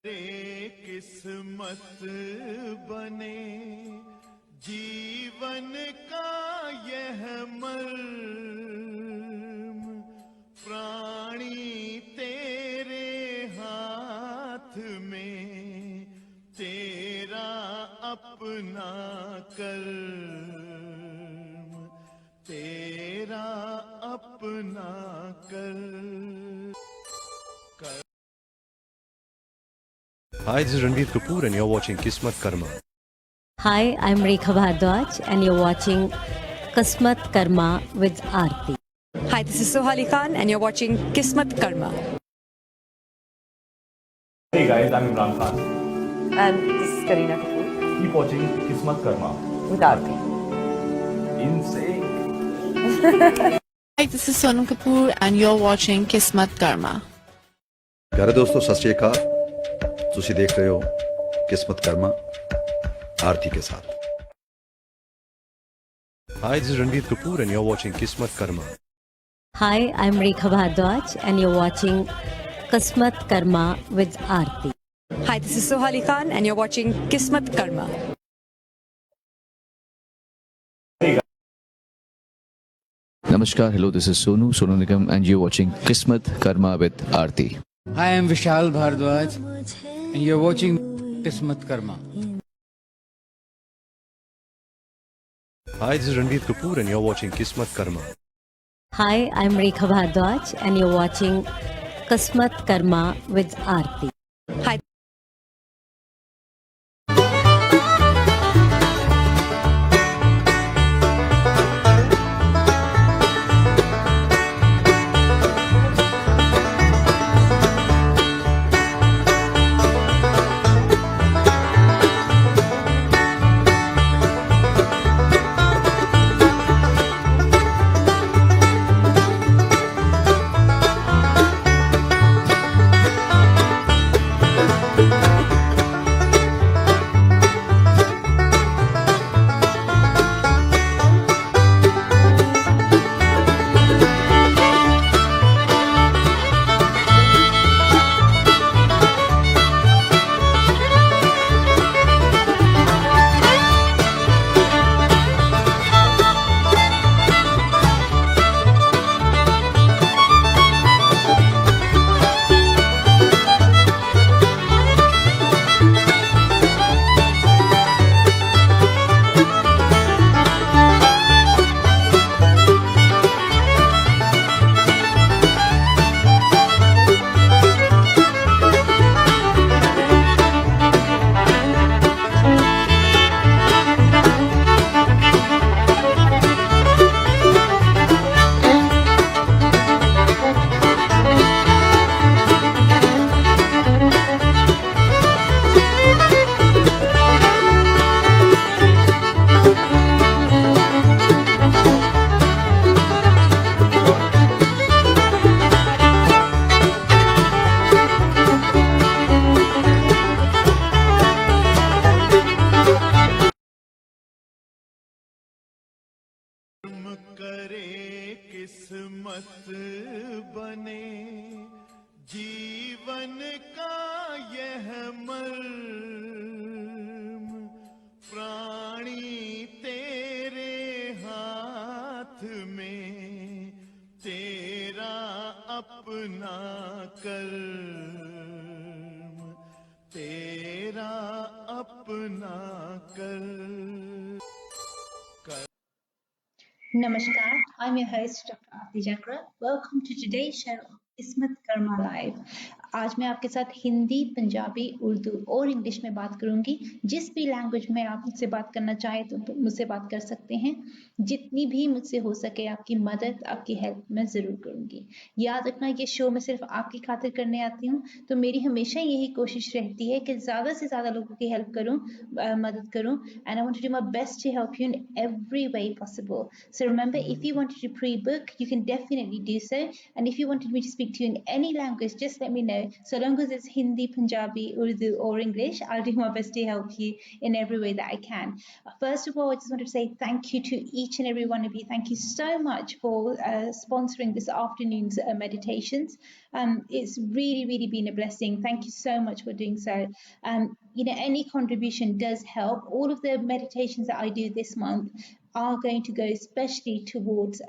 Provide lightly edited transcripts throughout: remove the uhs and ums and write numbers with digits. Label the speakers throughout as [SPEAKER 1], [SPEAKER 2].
[SPEAKER 1] रे किस्मत बने जीवन का यह मर्म, प्राणी तेरे हाथ में, तेरा अपना कर्म, तेरा अपना कर्म।
[SPEAKER 2] Hi, this is Ranveer Kapoor and you're watching Kismat Karma.
[SPEAKER 3] Hi, I'm Rekha Bhardwaj and you're watching Kismat Karma with Aarti.
[SPEAKER 4] Hi, this is Sohali Khan and you're watching Kismat Karma.
[SPEAKER 5] Hey guys, I'm Imran Khan.
[SPEAKER 4] And this is Kareena Kapoor.
[SPEAKER 5] Keep watching Kismat Karma.
[SPEAKER 4] With Aarti.
[SPEAKER 5] Insane.
[SPEAKER 6] Hi, this is Sonam Kapoor and you're watching Kismat Karma.
[SPEAKER 7] प्यारे दोस्तों सत श्री अकाल ਤੁਸੀਂ देख रहे हो किस्मत कर्मा आरती के साथ।
[SPEAKER 2] Hi, this is Ranveer Kapoor and you're watching Kismat Karma.
[SPEAKER 3] Hi, I'm Rekha Bhardwaj and you're watching Kismat Karma with Aarti.
[SPEAKER 4] Hi, this is Sohali Khan and you're watching Kismat Karma.
[SPEAKER 8] Namaskar, hello, this is Sonu Nigam and you're watching Kismat Karma with Aarti.
[SPEAKER 9] Hi, I'm Vishal Bhardwaj and you're watching Kismat Karma.
[SPEAKER 2] Hi, this is Ranveer Kapoor and you're watching Kismat Karma.
[SPEAKER 3] Hi, I'm Rekha Bhardwaj and you're watching Kismat Karma with Aarti.
[SPEAKER 4] Hi.
[SPEAKER 1] करे किस्मत बने जीवन का यह मर्म, प्राणी तेरे हाथ में, तेरा अपना कर्म, तेरा अपना कर्म।
[SPEAKER 10] Namaskar, I'm your host Dr. Aarti Jakra. Welcome to today's show of Kismat Karma Live. आज मैं आपके साथ हिंदी, पंजाबी, उर्दू और इंग्लिश में बात करूंगी। जिस भी लैंग्वेज में आप मुझसे बात करना चाहें तो मुझसे बात कर सकते हैं। जितनी भी मुझसे हो सके आपकी मदद, आपकी हेल्प मैं ज़रूर करूंगी। याद रखना ये शो मैं सिर्फ आपकी खातिर करने आती हूँ, तो मेरी हमेशा यही कोशिश रहती है कि ज़्यादा से ज़्यादा लोगों की हेल्प करूँ, मदद करूँ। And I want to do my best to help you in every way possible. So remember, if you wanted to pre-book, you can definitely do so. And if you wanted me to speak to you in any language, just let me know so long as it's Hindi, Punjabi, Urdu or English, I'll do my best to help you in every way that I can. First of all, I just want to say thank you to each and every one of you. Thank you so much for sponsoring this afternoon's meditations. It's really been a blessing. Thank you so much for doing so. Any contribution does help. All of the meditations that I do this month are going to go especially towards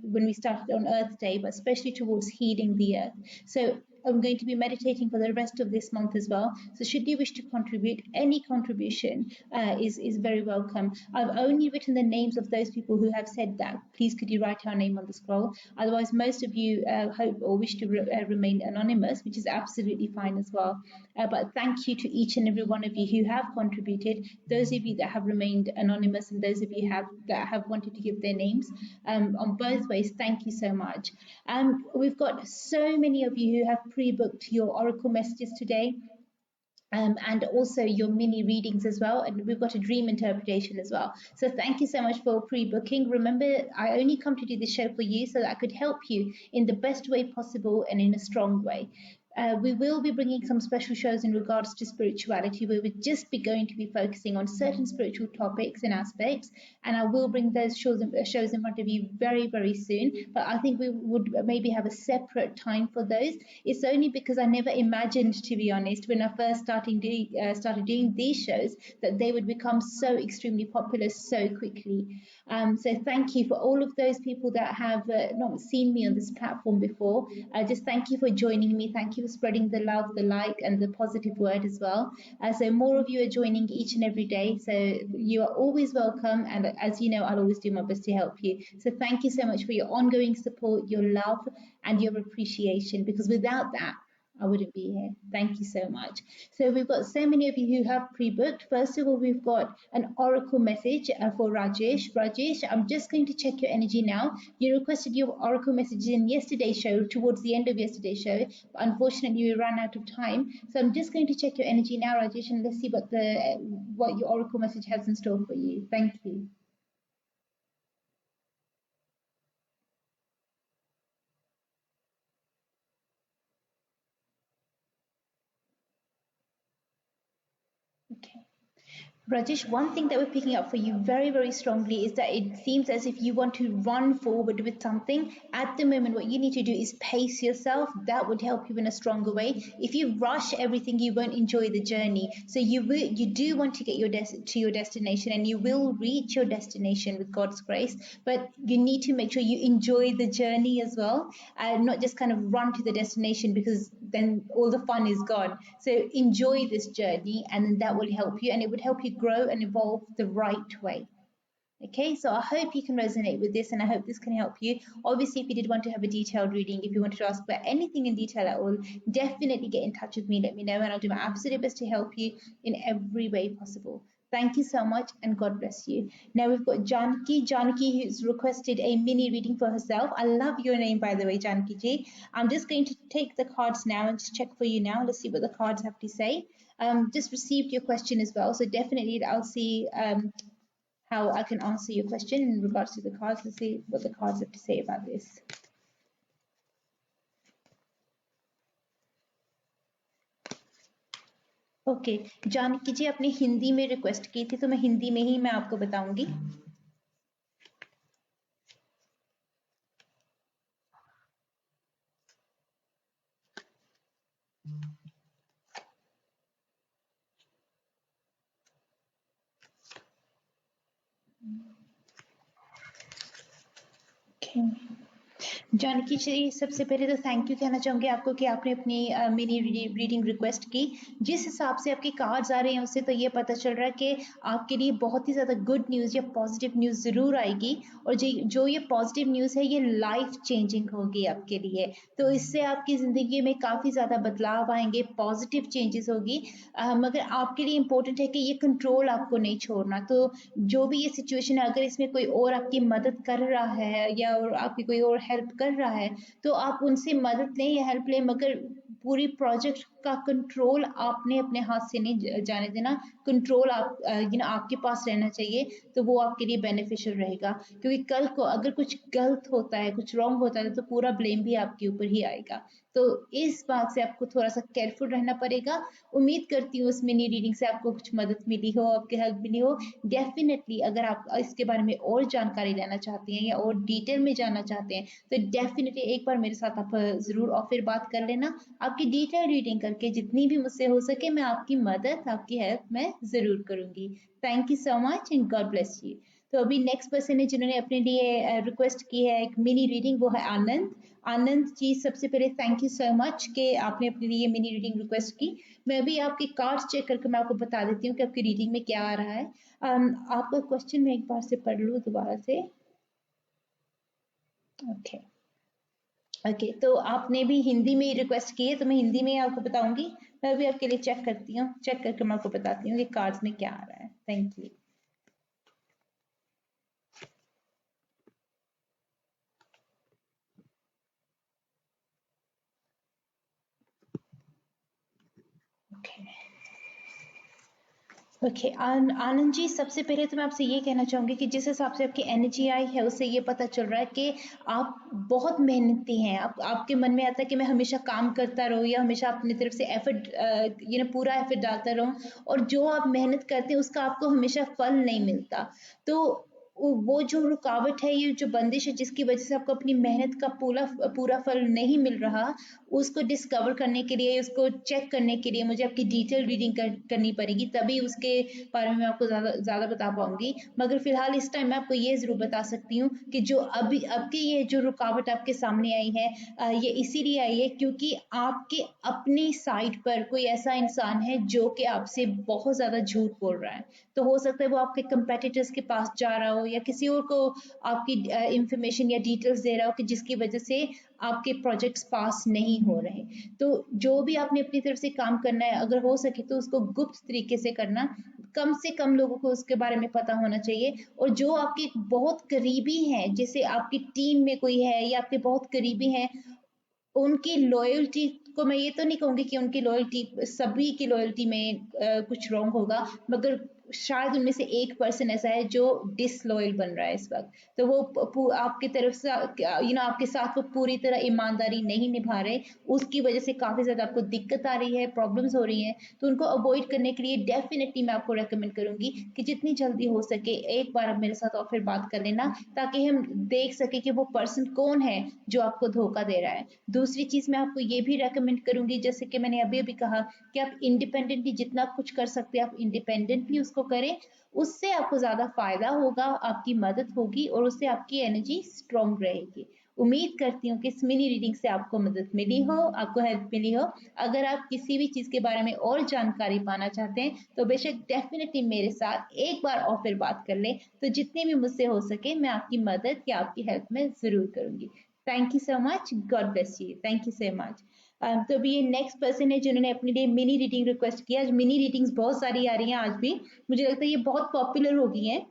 [SPEAKER 10] when we started on Earth Day, but especially towards healing the earth. So I'm going to be meditating for the rest of this month as well. So should you wish to contribute, any contribution is very welcome. I've only written the names of those people who have said that. Please could you write our name on the scroll? Otherwise, most of you hope or wish to remain anonymous, which is absolutely fine as well. But thank you to each and every one of you who have contributed, those of you that have remained anonymous and those of you that have wanted to give their names on both ways. Thank you so much. We've got so many of you who have pre-booked your oracle messages today. And also your mini readings as well, and we've got a dream interpretation as well. So thank you so much for pre-booking. Remember, I only come to do this show for you so that I could help you in the best way possible and in a strong way. We will be bringing some special shows in regards to spirituality, where we're just going to be focusing on certain spiritual topics and aspects, and I will bring those shows in front of you very soon. But I think we would maybe have a separate time for those. It's only because I never imagined, to be honest, when I first started doing these shows, that they would become so extremely popular so quickly. So thank you for all of those people that have not seen me on this platform before. Just thank you for joining me. Thank you for spreading the love, the light, and the positive word as well. So more of you are joining each and every day. So you are always welcome. And as you know, I'll always do my best to help you. So thank you so much for your ongoing support, your love, and your appreciation, because without that, I wouldn't be here. Thank you so much. So we've got so many of you who have pre-booked. First of all, we've got an oracle message for Rajesh. Rajesh, I'm just going to check your energy now. You requested your oracle message in yesterday's show, towards the end of yesterday's show. But unfortunately, we ran out of time. So I'm just going to check your energy now, Rajesh, and let's see what your oracle message has in store for you. Thank you. Okay. Rajesh, one thing that we're picking up for you very strongly is that it seems as if you want to run forward with something. At the moment, what you need to do is pace yourself. That would help you in a stronger way. If you rush everything, you won't enjoy the journey. So you do want to get to your destination, and you will reach your destination with God's grace. But you need to make sure you enjoy the journey as well, and not just kind of run to the destination, because then all the fun is gone. So enjoy this journey, and then that will help you, and it would help you grow and evolve the right way. Okay, so I hope you can resonate with this, and I hope this can help you. Obviously, if you did want to have a detailed reading, if you wanted to ask about anything in detail at all, definitely get in touch with me, let me know, and I'll do my absolute best to help you in every way possible. Thank you so much, and God bless you. Now we've got Janki. Janki, who's requested a mini reading for herself. I love your name, by the way, Janki ji. I'm just going to take the cards now and just check for you now. Let's see what the cards have to say. Just received your question as well, so definitely I'll see how I can answer your question in regards to the cards. Let's see what the cards have to say about this. Okay, Janaki ji आपने हिंदी में request की थी, तो मैं हिंदी में ही मैं आपको बताऊंगी. Okay. जानकी जी, सबसे पहले तो थैंक यू कहना चाहूँगी आपको कि आपने अपनी मिनी रीडिंग रिक्वेस्ट की. जिस हिसाब से आपके कार्ड्स आ रहे हैं उससे तो ये पता चल रहा है कि आपके लिए बहुत ही ज़्यादा गुड न्यूज़ या पॉजिटिव न्यूज़ ज़रूर आएगी, और जो ये पॉजिटिव न्यूज़ है ये लाइफ चेंजिंग होगी आपके लिए. तो इससे आपकी ज़िंदगी में काफ़ी ज़्यादा बदलाव आएंगे, पॉजिटिव चेंजेस होगी. मगर आपके लिए इम्पोर्टेंट है कि ये कंट्रोल आपको नहीं छोड़ना. तो जो भी ये सिचुएशन है, अगर इसमें कोई और आपकी मदद कर रहा है या और आपकी कोई और हेल्प कर रहा है, तो आप उनसे मदद लें या हेल्प लें, मगर पूरी प्रोजेक्ट का कंट्रोल आपने अपने हाथ से नहीं जाने देना, कंट्रोल आप आपके पास रहना चाहिए, तो वो आपके लिए बेनिफिशियल रहेगा। क्योंकि कल को अगर कुछ गलत होता है, कुछ रॉन्ग होता है, तो पूरा ब्लेम भी आपके ऊपर ही आएगा। तो इस बात से आपको थोड़ा सा केयरफुल रहना पड़ेगा। उम्मीद करती हूँ इस मिनी रीडिंग से आपको कुछ मदद मिली हो, आपकी हेल्प मिली हो। डेफिनेटली अगर आप इसके बारे में और जानकारी लेना चाहते हैं या और डिटेल में जानना चाहते हैं, तो डेफिनेटली एक बार मेरे साथ आप ज़रूर और फिर बात कर लेना। आपकी डिटेल रीडिंग करके जितनी भी मुझसे हो सके मैं आपकी मदद, आपकी हेल्प मैं ज़रूर करूँगी। Thank you so much and God bless you. तो अभी नेक्स्ट पर्सन है जिन्होंने अपने लिए रिक्वेस्ट की है एक मिनी रीडिंग, वो है आनंद। आनंद जी, सबसे पहले थैंक यू सो मच कि आपने अपने लिए मिनी रीडिंग रिक्वेस्ट की। मैं अभी आपके कार्ड्स चेक करके मैं आपको बता देती हूँ कि आपकी रीडिंग में क्या आ रहा है। आपका क्वेश्चन मैं एक बार से पढ़ लूँ दोबारा से। ओके ओके, तो आपने भी हिंदी में रिक्वेस्ट की है, तो मैं हिंदी में आपको बताऊंगी। मैं अभी आपके लिए चेक करती हूँ, चेक करके मैं आपको बताती हूँ कि कार्ड्स में क्या आ रहा है। Thank you. Okay Anand ji, सबसे पहले तो मैं आपसे ये कहना चाहूँगी कि जिस हिसाब से आपकी एनर्जी आई है उससे ये पता चल रहा है कि आप बहुत मेहनती हैं। आपके मन में आता है कि मैं हमेशा काम करता रहूँ या हमेशा अपनी तरफ से एफर्ट पूरा एफर्ट डालता रहूँ, और जो आप मेहनत करते हैं उसका आपको हमेशा फल नहीं मिलता। तो वो जो रुकावट है, ये जो बंदिश है जिसकी वजह से आपको अपनी मेहनत का पूरा फल नहीं मिल रहा, उसको डिस्कवर करने के लिए, उसको चेक करने के लिए मुझे आपकी डिटेल रीडिंग करनी पड़ेगी, तभी उसके बारे में मैं आपको ज़्यादा बता पाऊंगी। मगर फिलहाल इस टाइम मैं आपको ये ज़रूर बता सकती हूँ कि जो आपकी ये जो रुकावट आपके सामने आई है, ये इसीलिए आई है क्योंकि आपके अपनी साइड पर कोई ऐसा इंसान है जो कि आपसे बहुत ज़्यादा झूठ बोल रहा है। तो हो सकता है वो आपके कंपेटिटर्स के पास जा रहा हो या किसी और को आपकी इंफॉर्मेशन या डिटेल्स दे रहा हो कि जिसकी वजह से आपके प्रोजेक्ट्स पास नहीं हो रहे। तो जो भी आपने अपनी तरफ से काम करना है, अगर हो सके तो उसको गुप्त तरीके से करना, कम से कम लोगों को उसके बारे में पता होना चाहिए। और जो आपके बहुत करीबी हैं, जैसे आपकी टीम में कोई है या आपके बहुत करीबी हैं, उनकी लॉयल्टी को मैं ये तो नहीं कहूँगी कि उनकी लॉयल्टी, सभी की लॉयल्टी में कुछ रॉन्ग होगा, मगर शायद उनमें से एक पर्सन ऐसा है जो डिसलॉयल बन रहा है इस वक्त। तो वो आपकी तरफ से आपके साथ वो पूरी तरह ईमानदारी नहीं निभा रहे, उसकी वजह से काफ़ी ज़्यादा आपको दिक्कत आ रही है, प्रॉब्लम्स हो रही हैं। तो उनको अवॉइड करने के लिए डेफिनेटली मैं आपको रेकमेंड करूँगी कि जितनी जल्दी हो सके एक बार आप मेरे साथ और फिर बात कर लेना, ताकि हम देख सके कि वो पर्सन कौन है जो आपको धोखा दे रहा है। दूसरी चीज़ मैं आपको ये भी रेकमेंड करूँगी, जैसे कि मैंने अभी कहा कि आप इंडिपेंडेंटली जितना कुछ कर सकते हैं आप इंडिपेंडेंटली उसको करें। उससे आपको ज़्यादा फ़ायदा होगा, आपकी मदद होगी और उससे आपकी एनर्जी स्ट्रॉन्ग रहेगी। उम्मीद करती हूँ कि इस मिनी रीडिंग से आपको मदद मिली हो, आपको हेल्प मिली हो। अगर आप किसी भी चीज़ के बारे में और जानकारी पाना चाहते हैं तो बेशक डेफिनेटली मेरे साथ एक बार और फिर बात कर लें। तो जितनी भी मुझसे हो सके मैं आपकी मदद या आपकी हेल्प में ज़रूर करूँगी। Thank you so much, God bless you, thank you so much. तो अभी ये नेक्स्ट पर्सन है जिन्होंने अपने लिए मिनी रीडिंग रिक्वेस्ट किया। आज मिनी रीडिंग्स बहुत सारी आ रही हैं, आज भी मुझे लगता है ये बहुत पॉपुलर हो गई हैं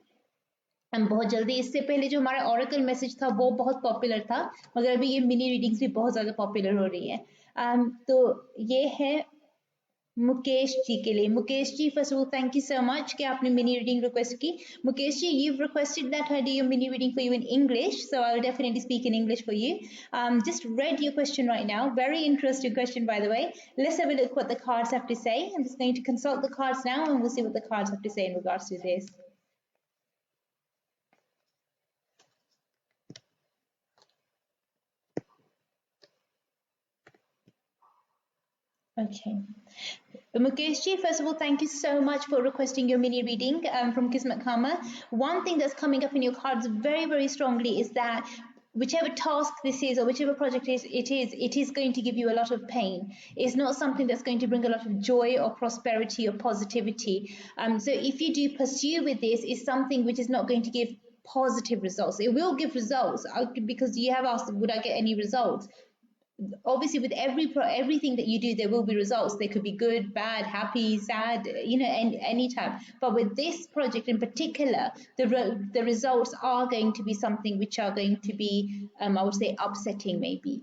[SPEAKER 10] बहुत जल्दी। इससे पहले जो हमारा ऑरेकल मैसेज था वो बहुत पॉपुलर था, मगर अभी ये मिनी रीडिंग्स भी बहुत ज़्यादा पॉपुलर हो रही हैं। तो ये है मुकेश जी के लिए। Mukesh ji, first of all thank you so much कि आपने मिनी रीडिंग रिक्वेस्ट की। Mukesh ji, you've requested that I do your mini reading for you in English, so I'll definitely speak in English for you. Just read your question right now. Very interesting question, by the way. Let's have a look what the cards have to say. I'm just going to consult the cards now and we'll see what the cards have to say in regards to this. Okay. Mukesh ji, first of all, thank you so much for requesting your mini reading from Kismet Karma. One thing that's coming up in your cards very, very strongly is that whichever task this is or whichever project it is going to give you a lot of pain. It's not something that's going to bring a lot of joy or prosperity or positivity. So if you do pursue with this, it's something which is not going to give positive results. It will give results because you have asked, would I get any results? obviously with everything that you do, there will be results. They could be good, bad, happy, sad, any type. But with this project in particular, the results are going to be something which are going to be, I would say, upsetting maybe.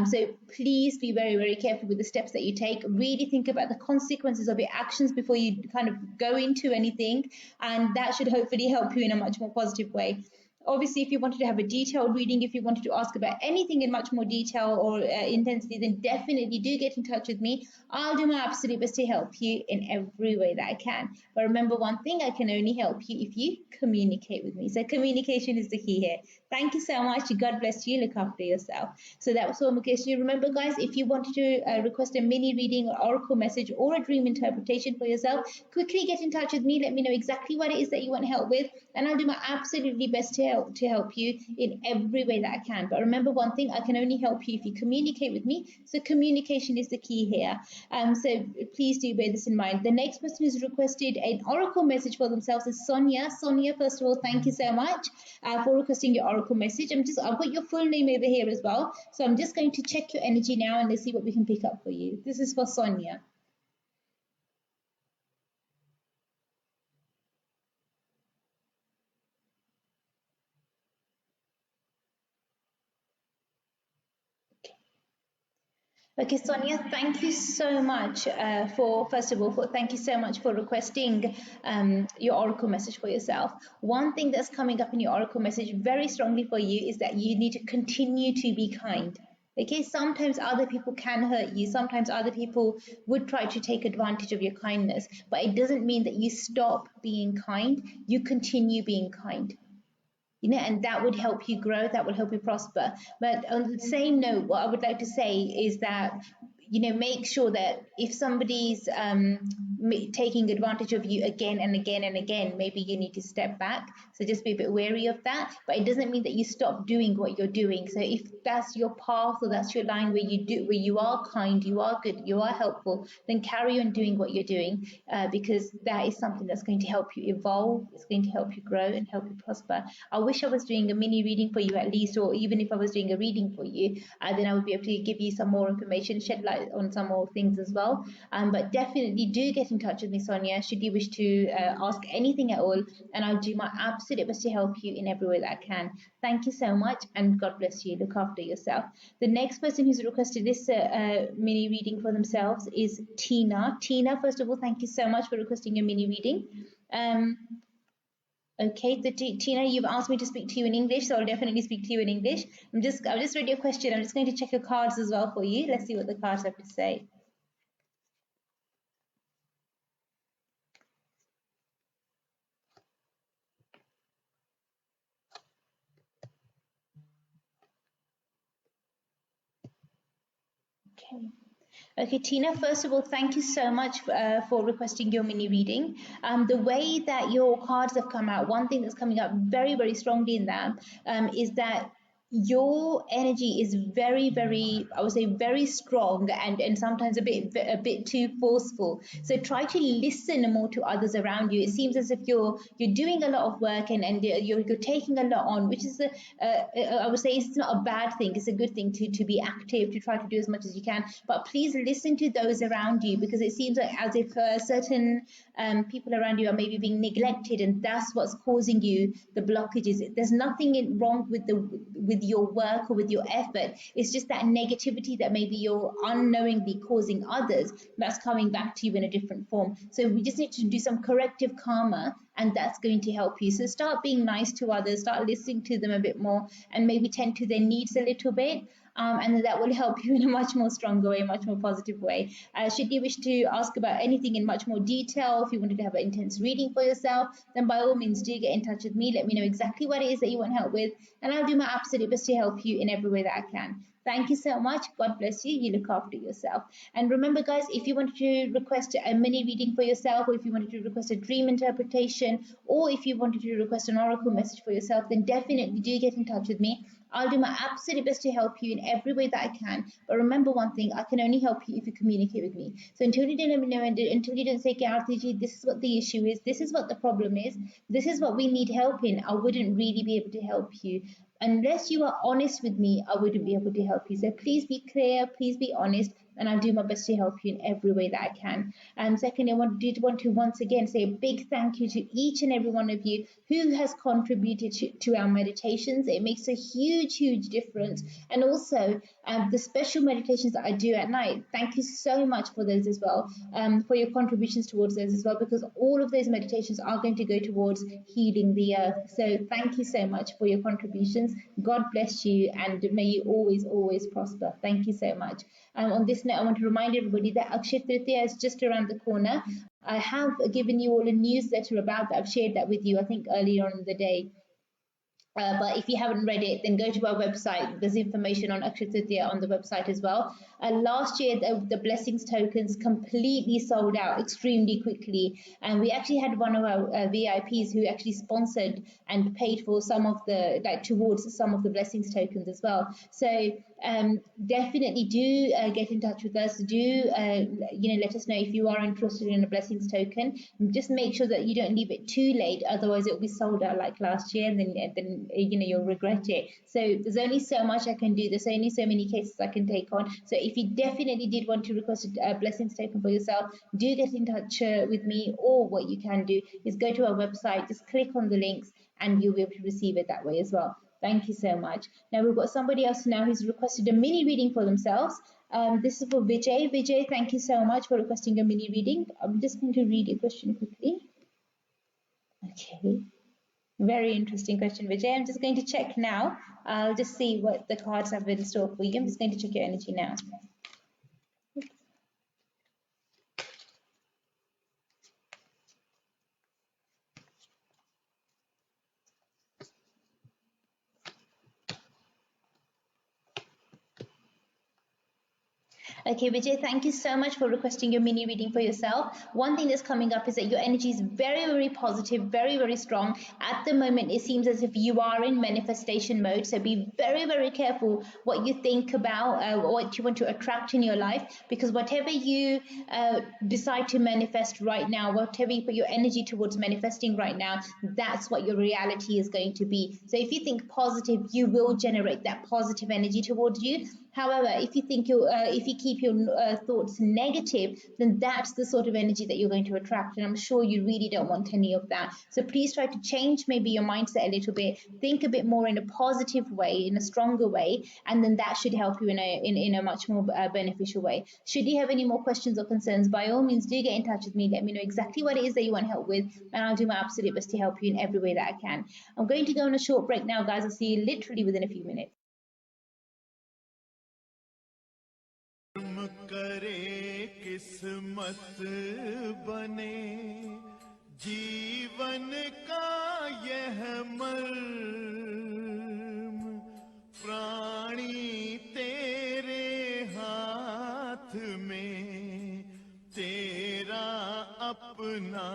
[SPEAKER 10] So please be very, very careful with the steps that you take. Really think about the consequences of your actions before you kind of go into anything, and that should hopefully help you in a much more positive way. Obviously, if you wanted to have a detailed reading, if you wanted to ask about anything in much more detail or intensity, then definitely do get in touch with me. I'll do my absolute best to help you in every way that I can. But remember one thing, I can only help you if you communicate with me. So communication is the key here. Thank you so much. God bless you. Look after yourself. So that was all Mukesh. Remember, guys, if you wanted to request a mini reading or oracle message or a dream interpretation for yourself, quickly get in touch with me. Let me know exactly what it is that you want help with, and I'll do my absolutely best to help you in every way that I can. But remember one thing, I can only help you if you communicate with me. So communication is the key here. So please do bear this in mind. The next person who's requested an oracle message for themselves is Sonia. Sonia, first of all, thank you so much for requesting your oracle message. I've got your full name over here as well. So I'm just going to check your energy now and let's see what we can pick up for you. This is for Sonia. Okay, Sonia, thank you so much thank you so much for requesting your oracle message for yourself. One thing that's coming up in your oracle message very strongly for you is that you need to continue to be kind. Okay, sometimes other people can hurt you. Sometimes other people would try to take advantage of your kindness, but it doesn't mean that you stop being kind. You continue being kind. And that would help you grow, that would help you prosper. But on the same note, what I would like to say is that, make sure that if somebody's taking advantage of you again and again and again, maybe you need to step back. So just be a bit wary of that. But it doesn't mean that you stop doing what you're doing. So if that's your path or that's your line where you are kind, you are good, you are helpful, then carry on doing what you're doing, because that is something that's going to help you evolve. It's going to help you grow and help you prosper. I wish I was doing a mini reading for you at least, or even if I was doing a reading for you, then I would be able to give you some more information, shed light on some more things as well. But definitely do get in touch with me, Sonia, should you wish to ask anything at all, and I'll do my absolute best to help you in every way that I can. Thank you so much, and God bless you. Look after yourself. The next person who's requested this mini reading for themselves is Tina. Tina, first of all, thank you so much for requesting a mini reading. Okay, Tina, you've asked me to speak to you in English, so I'll definitely speak to you in English. I've just read your question. I'm just going to check your cards as well for you. Let's see what the cards have to say. Okay, Tina, first of all, thank you so much for requesting your mini reading. The way that your cards have come out, one thing that's coming up very, very strongly in that is that your energy is very, very, I would say, very strong and sometimes a bit too forceful. So try to listen more to others around you. It seems as if you're doing a lot of work and you're taking a lot on, which is I would say it's not a bad thing. It's a good thing to be active, to try to do as much as you can. But please listen to those around you, because it seems like as if certain people around you are maybe being neglected, and that's what's causing you the blockages. There's nothing wrong with your work or with your effort. It's just that negativity that maybe you're unknowingly causing others that's coming back to you in a different form. So we just need to do some corrective karma, and that's going to help you. So start being nice to others, start listening to them a bit more, and maybe tend to their needs a little bit. And that will help you in a much more stronger way, much more positive way. Should you wish to ask about anything in much more detail, if you wanted to have an intense reading for yourself, then by all means do get in touch with me. Let me know exactly what it is that you want help with, and I'll do my absolute best to help you in every way that I can. Thank you so much. God bless you. You look after yourself. And remember, guys, if you wanted to request a mini reading for yourself, or if you wanted to request a dream interpretation, or if you wanted to request an oracle message for yourself, then definitely do get in touch with me. I'll do my absolute best to help you in every way that I can. But remember one thing, I can only help you if you communicate with me. So until you don't let me know, and until you don't say, Aarti, this is what the issue is, this is what the problem is, this is what we need help in, I wouldn't really be able to help you. Unless you are honest with me, I wouldn't be able to help you. So please be clear, please be honest, and I'll do my best to help you in every way that I can. And secondly, I did want to once again say a big thank you to each and every one of you who has contributed to our meditations. It makes a huge, huge difference. And also the special meditations that I do at night, thank you so much for those as well, for your contributions towards those as well, because all of those meditations are going to go towards healing the earth. So thank you so much for your contributions. God bless you, and may you always, always prosper. Thank you so much. On this note, I want to remind everybody that Akshaya Tritiya is just around the corner. I have given you all a newsletter about that. I've shared that with you, I think, earlier on in the day. But if you haven't read it, then go to our website. There's information on Akshaya Tritiya on the website as well. Last year, the blessings tokens completely sold out extremely quickly. And we actually had one of our VIPs who actually sponsored and paid for some of the, towards some of the blessings tokens as well. So definitely do get in touch with us. Do, let us know if you are interested in a blessings token. Just make sure that you don't leave it too late. Otherwise, it will be sold out like last year, and then you'll regret it. So there's only so much I can do. There's only so many cases I can take on. So if you definitely did want to request a blessings token for yourself, do get in touch with me, or what you can do is go to our website, just click on the links, and you'll be able to receive it that way as well. Thank you so much. Now we've got somebody else now who's requested a mini reading for themselves. This is for Vijay. Vijay, thank you so much for requesting a mini reading. I'm just going to read your question quickly. Okay. Very interesting question, Vijay. I'm just going to check now. I'll just see what the cards have in store for you. I'm just going to check your energy now. Okay, Vijay, thank you so much for requesting your mini reading for yourself. One thing that's coming up is that your energy is very, very positive, very, very strong. At the moment, it seems as if you are in manifestation mode. So be very, very careful what you think about, what you want to attract in your life, because whatever you decide to manifest right now, whatever you put your energy towards manifesting right now, that's what your reality is going to be. So if you think positive, you will generate that positive energy towards you. However, if you think if you keep your thoughts negative, then that's the sort of energy that you're going to attract. And I'm sure you really don't want any of that. So please try to change maybe your mindset a little bit. Think a bit more in a positive way, in a stronger way, and then that should help you in a much more beneficial way. Should you have any more questions or concerns, by all means, do get in touch with me. Let me know exactly what it is that you want help with, and I'll do my absolute best to help you in every way that I can. I'm going to go on a short break now, guys. I'll see you literally within a few minutes.
[SPEAKER 1] करे किस्मत बने जीवन का यह मर्म प्राणी तेरे हाथ में तेरा अपना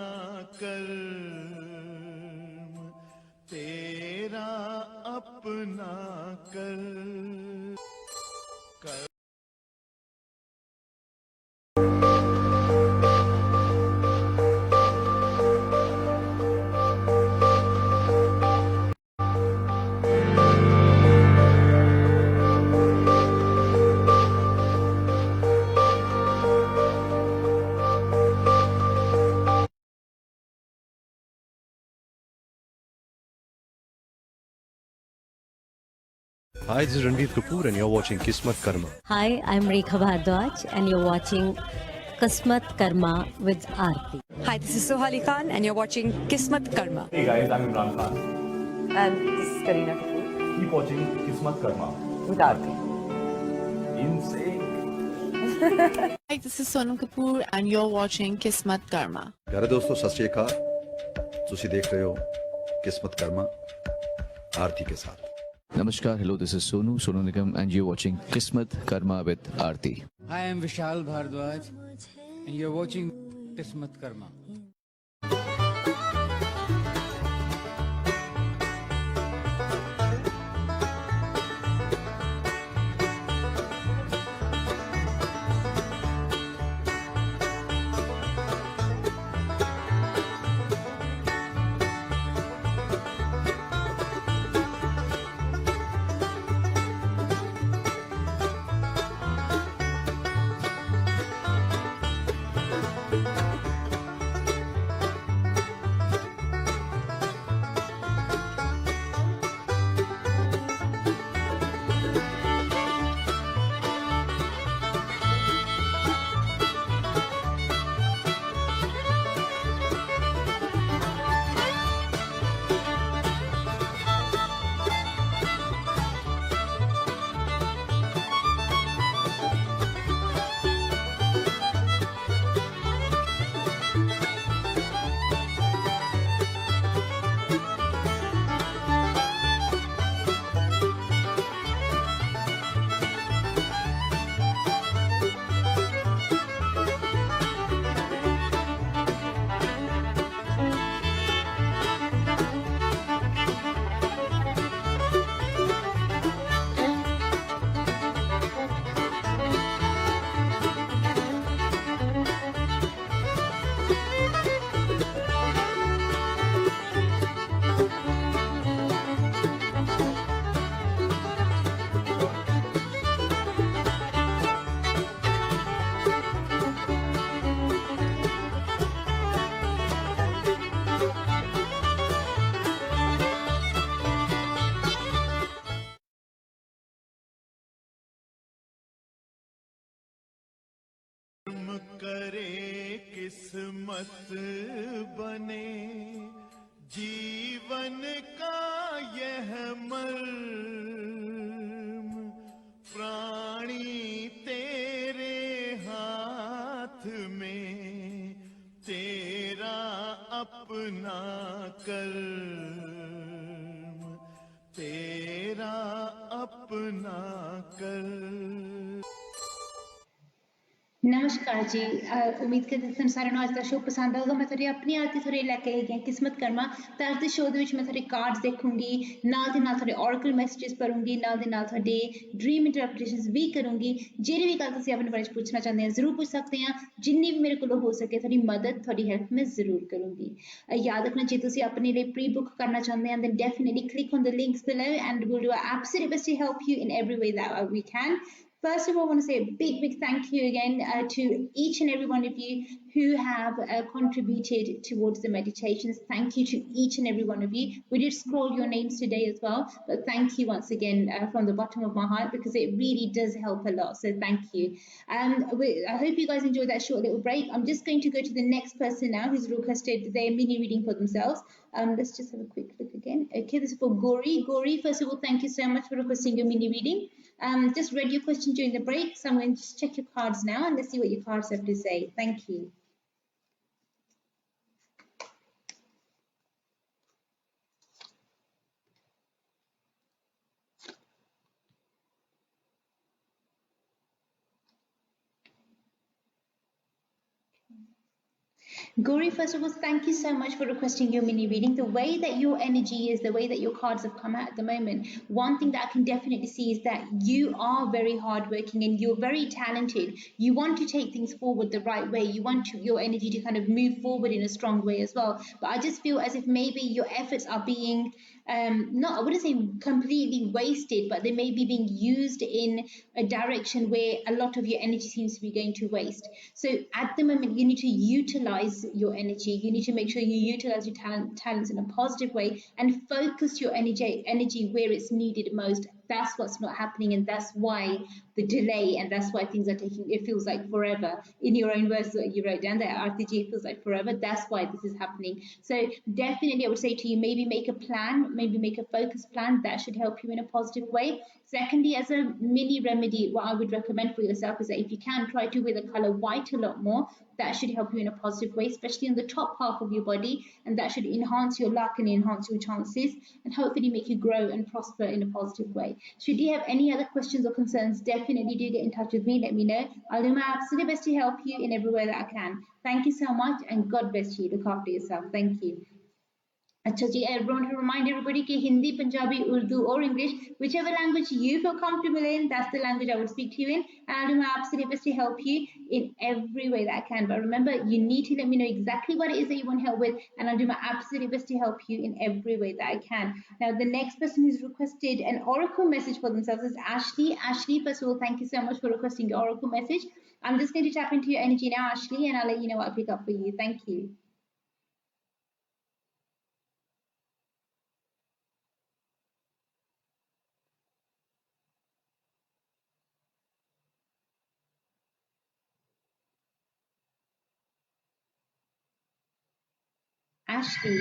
[SPEAKER 1] कर्म तेरा अपना कर्म
[SPEAKER 2] Hi, this is Ranveer Kapoor and you're watching Kismat Karma.
[SPEAKER 3] Hi, I'm Rekha Bhardwaj, and you're watching Kismat Karma with Aarti.
[SPEAKER 4] Hi, this is Sohali Khan, and you're watching Kismat Karma.
[SPEAKER 5] Hey guys, I'm Imran Khan.
[SPEAKER 4] And this is Kareena Kapoor
[SPEAKER 5] Keep watching Kismat Karma.
[SPEAKER 4] with Aarti.
[SPEAKER 5] Insane.
[SPEAKER 6] Hi, this is Sonam Kapoor, and you're watching Kismat Karma.
[SPEAKER 7] प्यारे दोस्तों सत श्री अकाल ਤੁਸੀਂ देख रहे हो किस्मत कर्मा आरती के साथ
[SPEAKER 8] Namaskar, hello, this is Sonu Nigam, and you're watching Kismat Karma with Aarti.
[SPEAKER 9] Hi, I'm Vishal Bhardwaj, and you're watching Kismat Karma.
[SPEAKER 1] करे किस्मत बने जीवन का यह मर्म प्राणी तेरे हाथ में तेरा अपना कर्म तेरा अपना कर।
[SPEAKER 10] नमस्कार जी, उम्मीद करते तुम सारे आज का शो पसंद आएगा। मैं थोड़ी अपनी आरती थोड़ी लैके आई गई किस्मत कर्मा। तो आज के शो ਦੇ मैं थोड़े कार्ड्स देखूंगी, नाल दे नाल थोड़े ऑरेकल मैसेजेस पढ़ूंगी, नाल दे नाल थोड़े ड्रीम इंटरप्रिटेशंस भी करूंगी। जेह्ड़ी भी गल तुसीं अपने बारे च पूछना चाहते हैं जरूर पूछ सकते हैं, जिन्नी भी मेरे को हो सके थोड़ी मदद थोड़ी हेल्प मैं जरूर करूंगी। याद रखना जे तुसीं अपने लिए प्री बुक करना चाहते हैं then definitely click on the links below and we'll do our absolute best to help you in every way that we can. First of all, I want to say a big thank you again to each and every one of you who have contributed towards the meditations. Thank you to each and every one of you. We did scroll your names today as well, but thank you once again from the bottom of my heart because it really does help a lot. So thank you. I hope you guys enjoyed that short little break. I'm just going to go to the next person now who's requested their mini reading for themselves. Let's just have a quick look again. Okay, this is for Gori. Gori, first of all, thank you so much for requesting your mini reading. Just read your question during the break, so I'm going to just check your cards now and let's see what your cards have to say. Thank you. Gauri, first of all, thank you so much for requesting your mini reading. The way that your energy is, the way that your cards have come out at the moment, one thing that I can definitely see is that you are very hardworking and you're very talented. You want to take things forward the right way. You want your energy to kind of move forward in a strong way as well. But I just feel as if maybe your efforts are being not, I wouldn't say completely wasted, but they may be being used in a direction where a lot of your energy seems to be going to waste. So at the moment, you need to utilize your energy. You need to make sure you utilize your talents in a positive way and focus your energy where it's needed most. That's what's not happening, and that's why the delay, and that's why things are taking, it feels like forever. In your own words that you wrote down there, RTG, feels like forever. That's why this is happening. So definitely I would say to you, maybe make a plan, maybe make a focus plan that should help you in a positive way. Secondly, as a mini remedy, what I would recommend for yourself is that if you can, try to wear the color white a lot more. That should help you in a positive way, especially in the top half of your body, and that should enhance your luck and enhance your chances and hopefully make you grow and prosper in a positive way. Should you have any other questions or concerns, definitely do get in touch with me. Let me know. I'll do my absolute best to help you in every way that I can. Thank you so much and God bless you. Look after yourself. Thank you. अच्छा जी, I want to remind everybody कि Hindi, Punjabi, Urdu or English, whichever language you feel comfortable in, that's the language I would speak to you in, and I'll do my absolute best to help you in every way that I can. But remember, you need to let me know exactly what it is that you want help with, and I'll do my absolute best to help you in every way that I can. Now, the next person who's requested an oracle message for themselves is Ashley. Ashley, first of all, thank you so much for requesting your oracle message. I'm just going to tap into your energy now, Ashley, and I'll let you know what I pick up for you. Thank you. Ashley,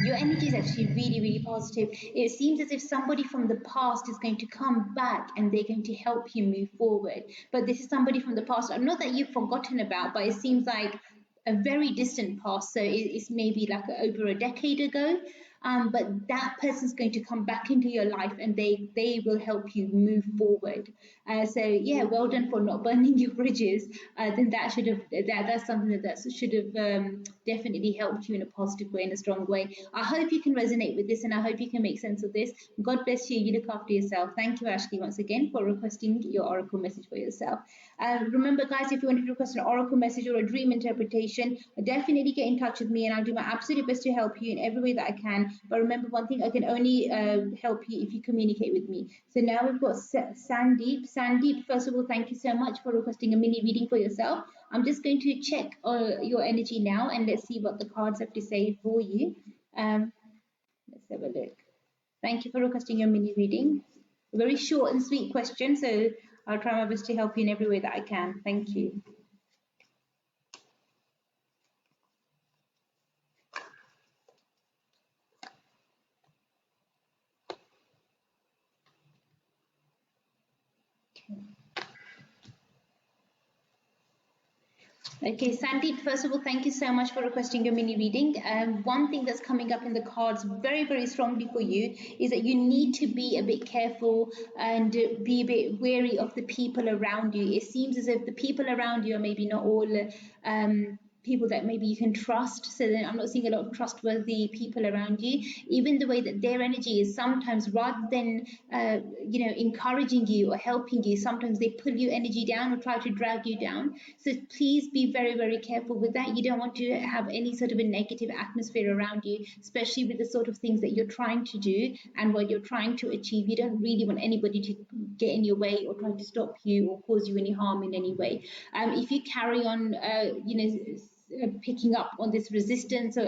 [SPEAKER 10] your energy is actually really positive. It seems as if somebody from the past is going to come back and they're going to help you move forward. But this is somebody from the past, not that you've forgotten about, but it seems like a very distant past. So it's maybe like over a decade ago. But that person's going to come back into your life and they will help you move forward. So yeah, well done for not burning your bridges. Then that's something that should have definitely helped you in a positive way, in a strong way. I hope you can resonate with this and I hope you can make sense of this. God bless you. You look after yourself. Thank you, Ashley, once again for requesting your oracle message for yourself. Remember, guys, if you want to request an oracle message or a dream interpretation, definitely get in touch with me and I'll do my absolute best to help you in every way that I can. But remember one thing, I can only help you if you communicate with me. So now we've got Sandeep. Sandeep, first of all, thank you so much for requesting a mini reading for yourself. I'm just going to check your energy now and let's see what the cards have to say for you. Let's have a look. Thank you for requesting your mini reading. A very short and sweet question, so I'll try my best to help you in every way that I can. Thank you. Okay, Sandeep, first of all, thank you so much for requesting your mini reading. One thing that's coming up in the cards very, very strongly for you is that you need to be a bit careful and be a bit wary of the people around you. It seems as if the people around you are maybe not all people that maybe you can trust. So then I'm not seeing a lot of trustworthy people around you. Even the way that their energy is sometimes, rather than encouraging you or helping you, sometimes they pull your energy down or try to drag you down. So please be very, very careful with that. You don't want to have any sort of a negative atmosphere around you, especially with the sort of things that you're trying to do and what you're trying to achieve. You don't really want anybody to get in your way or try to stop you or cause you any harm in any way. If you carry on, picking up on this resistance or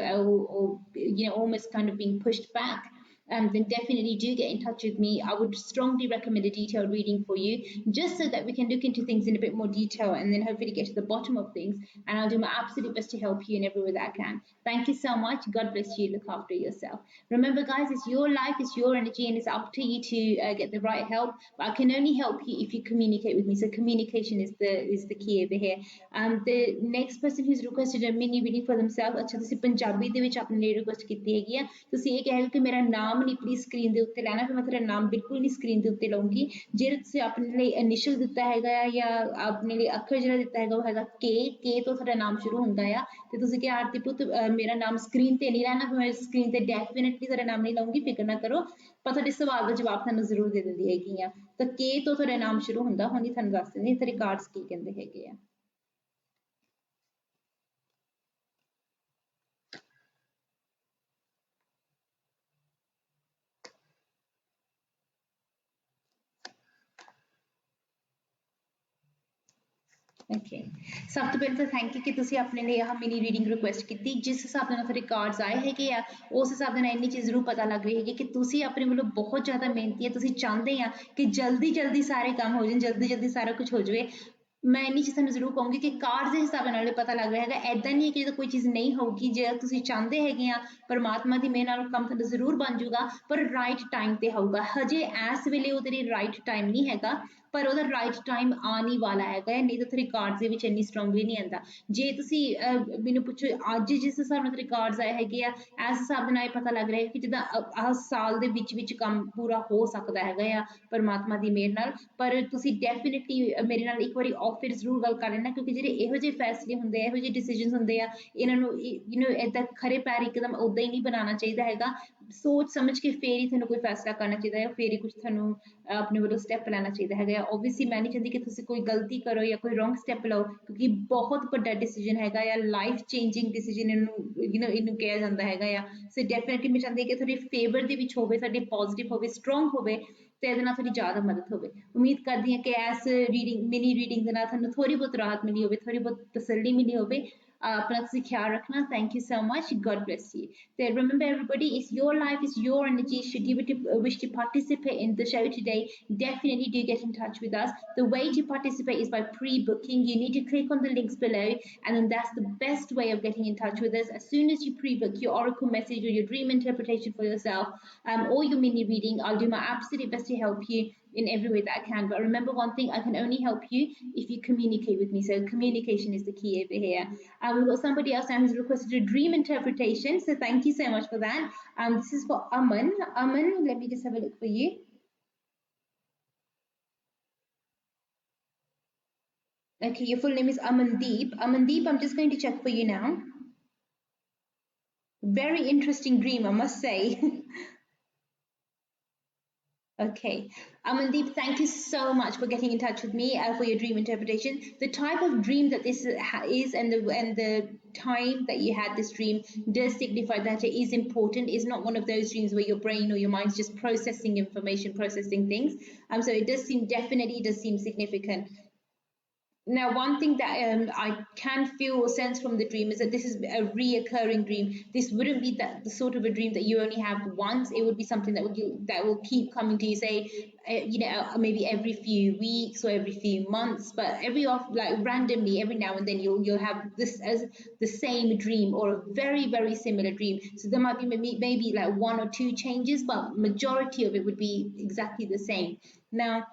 [SPEAKER 10] almost kind of being pushed back, then definitely do get in touch with me. I would strongly recommend a detailed reading for you, just so that we can look into things in a bit more detail and then hopefully get to the bottom of things. And I'll do my absolute best to help you in every way that I can. Thank you so much. God bless you. Look after yourself. Remember, guys, it's your life, it's your energy, and it's up to you to get the right help. But I can only help you if you communicate with me. So communication is the key over here. The next person who's requested a mini reading for themselves, अच्छा ਤੁਸੀਂ ਪੰਜਾਬੀ ਦੇ ਵਿੱਚ ਆਪਣੇ ਲਈ request ਕੀਤੀ ਹੈਗੀ ਆ। ਤੁਸੀਂ ਇਹ ਕਹੇਗਾ ਕਿ ਮੇਰਾ ਨਾਮ ਨਹੀਂ ਪਲੀਜ਼ ਸਕਰੀਨ ਦੇ ਉੱਤੇ ਲੈਣਾ, ਫਿਰ ਮੈਂ ਤੁਹਾਡਾ ਨਾਮ ਬਿਲਕੁਲ ਨਹੀਂ ਸਕਰੀਨ ਦੇ ਉੱਤੇ ਲਾਉਂਗੀ। ਜੇ ਤੁਸੀਂ ਆਪਣੇ ਲਈ ਇਨੀਸ਼ੀਅਲ ਦਿੱਤਾ ਹੈਗਾ ਆ ਜਾਂ ਆਪਣੇ ਲਈ ਅੱਖਰ ਜਿਹੜਾ ਦਿੱਤਾ ਹੈਗਾ ਉਹ ਹੈਗਾ ਕੇ ਤੋਂ ਤੁਹਾਡਾ ਨਾਮ ਸ਼ੁਰੂ ਹੁੰਦਾ ਆ, ਤੇ ਤੁਸੀਂ ਕਿ ਆਰਤੀ ਪੁੱਤ ਮੇਰਾ ਨਾਮ ਸਕਰੀਨ ਤੇ ਨਹੀਂ ਲੈਣਾ, ਫਿਰ ਮੈਂ ਸਕਰੀਨ ਤੇ ਡੈਫੀਨਿਟਲੀ ਤੁਹਾਡਾ ਨਾਮ ਨਹੀਂ ਲਾਉਂਗੀ, ਫਿਕਰ ਨਾ ਕਰੋ। ਪਰ ਤੁਹਾਡੇ ਸਵਾਲ ਦਾ ਜਵਾਬ ਤੁਹਾਨੂੰ ਜ਼ਰੂਰ ਦੇ ਦਿੰਦੀ ਹੈਗੀ ਆ। ਤਾਂ ਕੇ ਤੋਂ ਤੁਹਾਡਾ ਨਾਮ ਸ਼ੁਰੂ ਹੁੰਦਾ, ਹੁਣ ਹੀ ਤੁਹਾਨੂੰ ਦੱਸ ਦਿੰਦੀ ਤੇ ਰਿਕਾਰਡਸ ਕੀ ਕਹਿੰਦੇ ਹੈਗੇ ਆ। ਓਕੇ, ਸਭ ਤੋਂ ਪਹਿਲਾਂ ਤਾਂ ਥੈਂਕ ਯੂ ਕਿ ਤੁਸੀਂ ਆਪਣੇ ਲਈ ਆਹ ਮਿਨੀ ਰੀਡਿੰਗ ਰਿਕੁਐਸਟ ਕੀਤੀ। ਜਿਸ ਹਿਸਾਬ ਦੇ ਨਾਲ ਤੁਹਾਡੇ ਕਾਰਡਸ ਆਏ ਹੈਗੇ ਆ, ਉਸ ਹਿਸਾਬ ਦੇ ਨਾਲ ਇੰਨੀ ਚੀਜ਼ ਜ਼ਰੂਰ ਪਤਾ ਲੱਗ ਰਹੀ ਹੈਗੀ ਕਿ ਤੁਸੀਂ ਆਪਣੇ ਵੱਲੋਂ ਬਹੁਤ ਜ਼ਿਆਦਾ ਮਿਹਨਤੀ ਹੈ। ਤੁਸੀਂ ਚਾਹੁੰਦੇ ਆ ਕਿ ਜਲਦੀ ਜਲਦੀ ਸਾਰੇ ਕੰਮ ਹੋ ਜਾਣ, ਜਲਦੀ ਜਲਦੀ ਸਾਰਾ ਕੁਝ ਹੋ ਜਾਵੇ। ਮੈਂ ਇੰਨੀ ਚੀਜ਼ ਤੁਹਾਨੂੰ ਜ਼ਰੂਰ ਕਹੂੰਗੀ ਕਿ ਕਾਰਡਸ ਦੇ ਹਿਸਾਬ ਨਾਲ ਪਤਾ ਲੱਗ ਰਿਹਾ ਹੈਗਾ। ਐਦਾਂ ਨਹੀਂ ਹੈ ਕਿ ਜਦੋਂ ਕੋਈ ਚੀਜ਼ ਨਹੀਂ ਹੋਊਗੀ, ਜੇ ਤੁਸੀਂ ਚਾਹੁੰਦੇ ਹੈਗੇ ਆ ਪਰਮਾਤਮਾ ਦੀ ਮਿਹਰ ਨਾਲ ਕੰਮ ਤੁਹਾਡਾ ਜ਼ਰੂਰ ਬਣ ਜਾਊਗਾ, ਪਰ ਰਾਈਟ ਟਾਈਮ ਤੇ ਹੋਊਗਾ। ਹਜੇ ਇਸ ਵੇਲੇ ਉਹਦੇ ਲਈ ਰਾਈਟ ਟਾਈਮ ਨਹੀਂ ਹੈਗਾ, ਪਰ ਉਹਦਾ ਰਾਈਟ ਟਾਈਮ ਆਉਣ ਹੀ ਵਾਲਾ ਹੈਗਾ। ਨਹੀਂ ਤਾਂ ਤੁਹਾਡੇ ਕਾਰਡਸ ਦੇ ਵਿੱਚ ਇੰਨੀ ਸਟਰੋਂਗਲੀ ਨਹੀਂ ਆਉਂਦਾ। ਜੇ ਤੁਸੀਂ ਮੈਨੂੰ ਪੁੱਛੋ ਅੱਜ ਜਿਸ ਹਿਸਾਬ ਨਾਲ ਤੁਹਾਡੇ ਕਾਰਡਸ ਆਏ ਹੈਗੇ ਆ, ਇਸ ਹਿਸਾਬ ਦੇ ਨਾਲ ਇਹ ਪਤਾ ਲੱਗ ਰਿਹਾ ਕਿ ਜਿੱਦਾਂ ਆਹ ਸਾਲ ਦੇ ਵਿੱਚ ਕੰਮ ਪੂਰਾ ਹੋ ਸਕਦਾ ਹੈਗਾ ਆ ਪਰਮਾਤਮਾ ਦੀ ਮਿਹਰ ਨਾਲ। ਪਰ ਤੁਸੀਂ ਡੈਫੀਨਿਟਲੀ ਮੇਰੇ ਨਾਲ ਇੱਕ ਵਾਰੀ ਆਫ ਫਿਰ ਜ਼ਰੂਰ ਗੱਲ ਕਰ ਲੈਣਾ, ਕਿਉਂਕਿ ਜਿਹੜੇ ਇਹੋ ਜਿਹੇ ਫੈਸਲੇ ਹੁੰਦੇ ਆ, ਇਹੋ ਜਿਹੇ ਡਿਸੀਜਨਸ ਹੁੰਦੇ ਆ, ਇਹਨਾਂ ਨੂੰ ਏਦਾਂ ਖਰੇ ਪੈਰ ਇੱਕਦਮ ਉੱਦਾਂ ਹੀ ਨਹੀਂ ਬਣਾਉਣਾ ਚਾਹੀਦਾ ਹੈਗਾ। ਸੋਚ ਸਮਝ ਕੇ ਫੇਰ ਹੀ ਤੁਹਾਨੂੰ ਕੋਈ ਫੈਸਲਾ ਕਰਨਾ ਚਾਹੀਦਾ ਹੈ, ਫੇਰ ਹੀ ਕੁਝ ਤੁਹਾਨੂੰ ਆਪਣੇ ਵੱਲੋਂ ਸਟੈਪ ਲੈਣਾ ਚਾਹੀਦਾ ਹੈਗਾ। ਓਬਵੀਅਸਲੀ ਮੈਂ ਨਹੀਂ ਚਾਹੁੰਦੀ ਕਿ ਤੁਸੀਂ ਕੋਈ ਗਲਤੀ ਕਰੋ ਜਾਂ ਕੋਈ ਰੋਂਗ ਸਟੈਪ ਲਓ, ਕਿਉਂਕਿ ਬਹੁਤ ਵੱਡਾ ਡਿਸੀਜਨ ਹੈਗਾ ਆ, ਲਾਈਫ ਚੇਂਜਿੰਗ ਡਿਸੀਜਨ ਇਹਨੂੰ ਕਿਹਾ ਜਾਂਦਾ ਹੈਗਾ ਆ। ਸੋ ਡੈਫੀਨਿਟਲੀ ਮੈਂ ਚਾਹੁੰਦੀ ਕਿ ਤੁਹਾਡੇ ਫੇਵਰ ਦੇ ਵਿੱਚ ਹੋਵੇ, ਤੁਹਾਡੇ ਪੋਜ਼ਿਟਿਵ ਹੋਵੇ, ਸਟਰੋਂਗ ਹੋਵੇ, ਤੇ ਇਹਦੇ ਨਾਲ ਤੁਹਾਡੀ ਜ਼ਿਆਦਾ ਮਦਦ ਹੋਵੇ। ਉਮੀਦ ਕਰਦੀ ਹਾਂ ਕਿ ਇਸ ਮਿਨੀ ਰੀਡਿੰਗ ਦੇ ਨਾਲ ਤੁਹਾਨੂੰ ਥੋੜੀ ਬਹੁਤ ਰਾਹਤ ਮਿਲੀ ਹੋਵੇ, ਥੋੜੀ ਬਹੁਤ ਤਸੱਲੀ ਮਿਲੀ ਹੋਵੇ। ਆਪਣਾ ਤੁਸੀਂ ਖਿਆਲ ਰੱਖਣਾ। Thank you so much. God bless you. So remember, everybody, it's your life, it's your energy. Should you wish to participate in the show today, definitely do get in touch with us. The way to participate is by pre-booking. You need to click on the links below, and then that's the best way of getting in touch with us. As soon as you pre-book your oracle message or your dream interpretation for yourself, or your mini reading, I'll do my absolute best to help you in every way that I can. But remember one thing, I can only help you if you communicate with me. So communication is the key over here. We've got somebody else now who's requested a dream interpretation. So thank you so much for that. This is for Aman. Aman, let me just have a look for you. Okay, your full name is Amandeep. Amandeep, I'm just going to check for you now. Very interesting dream, I must say. Okay, Amandeep, thank you so much for getting in touch with me for your dream interpretation. The type of dream that this is and the time that you had this dream does signify that it is important. It's not one of those dreams where your brain or your mind's just processing information, processing things. So it does seem, definitely does seem significant. Now, one thing that I can feel or sense from the dream is that this is a reoccurring dream. This wouldn't be the sort of a dream that you only have once. It would be something that will keep coming to you, say, maybe every few weeks or every few months, but randomly, every now and then you'll have this as the same dream or a very, very similar dream. So there might be maybe like one or two changes, but majority of it would be exactly the same. Now,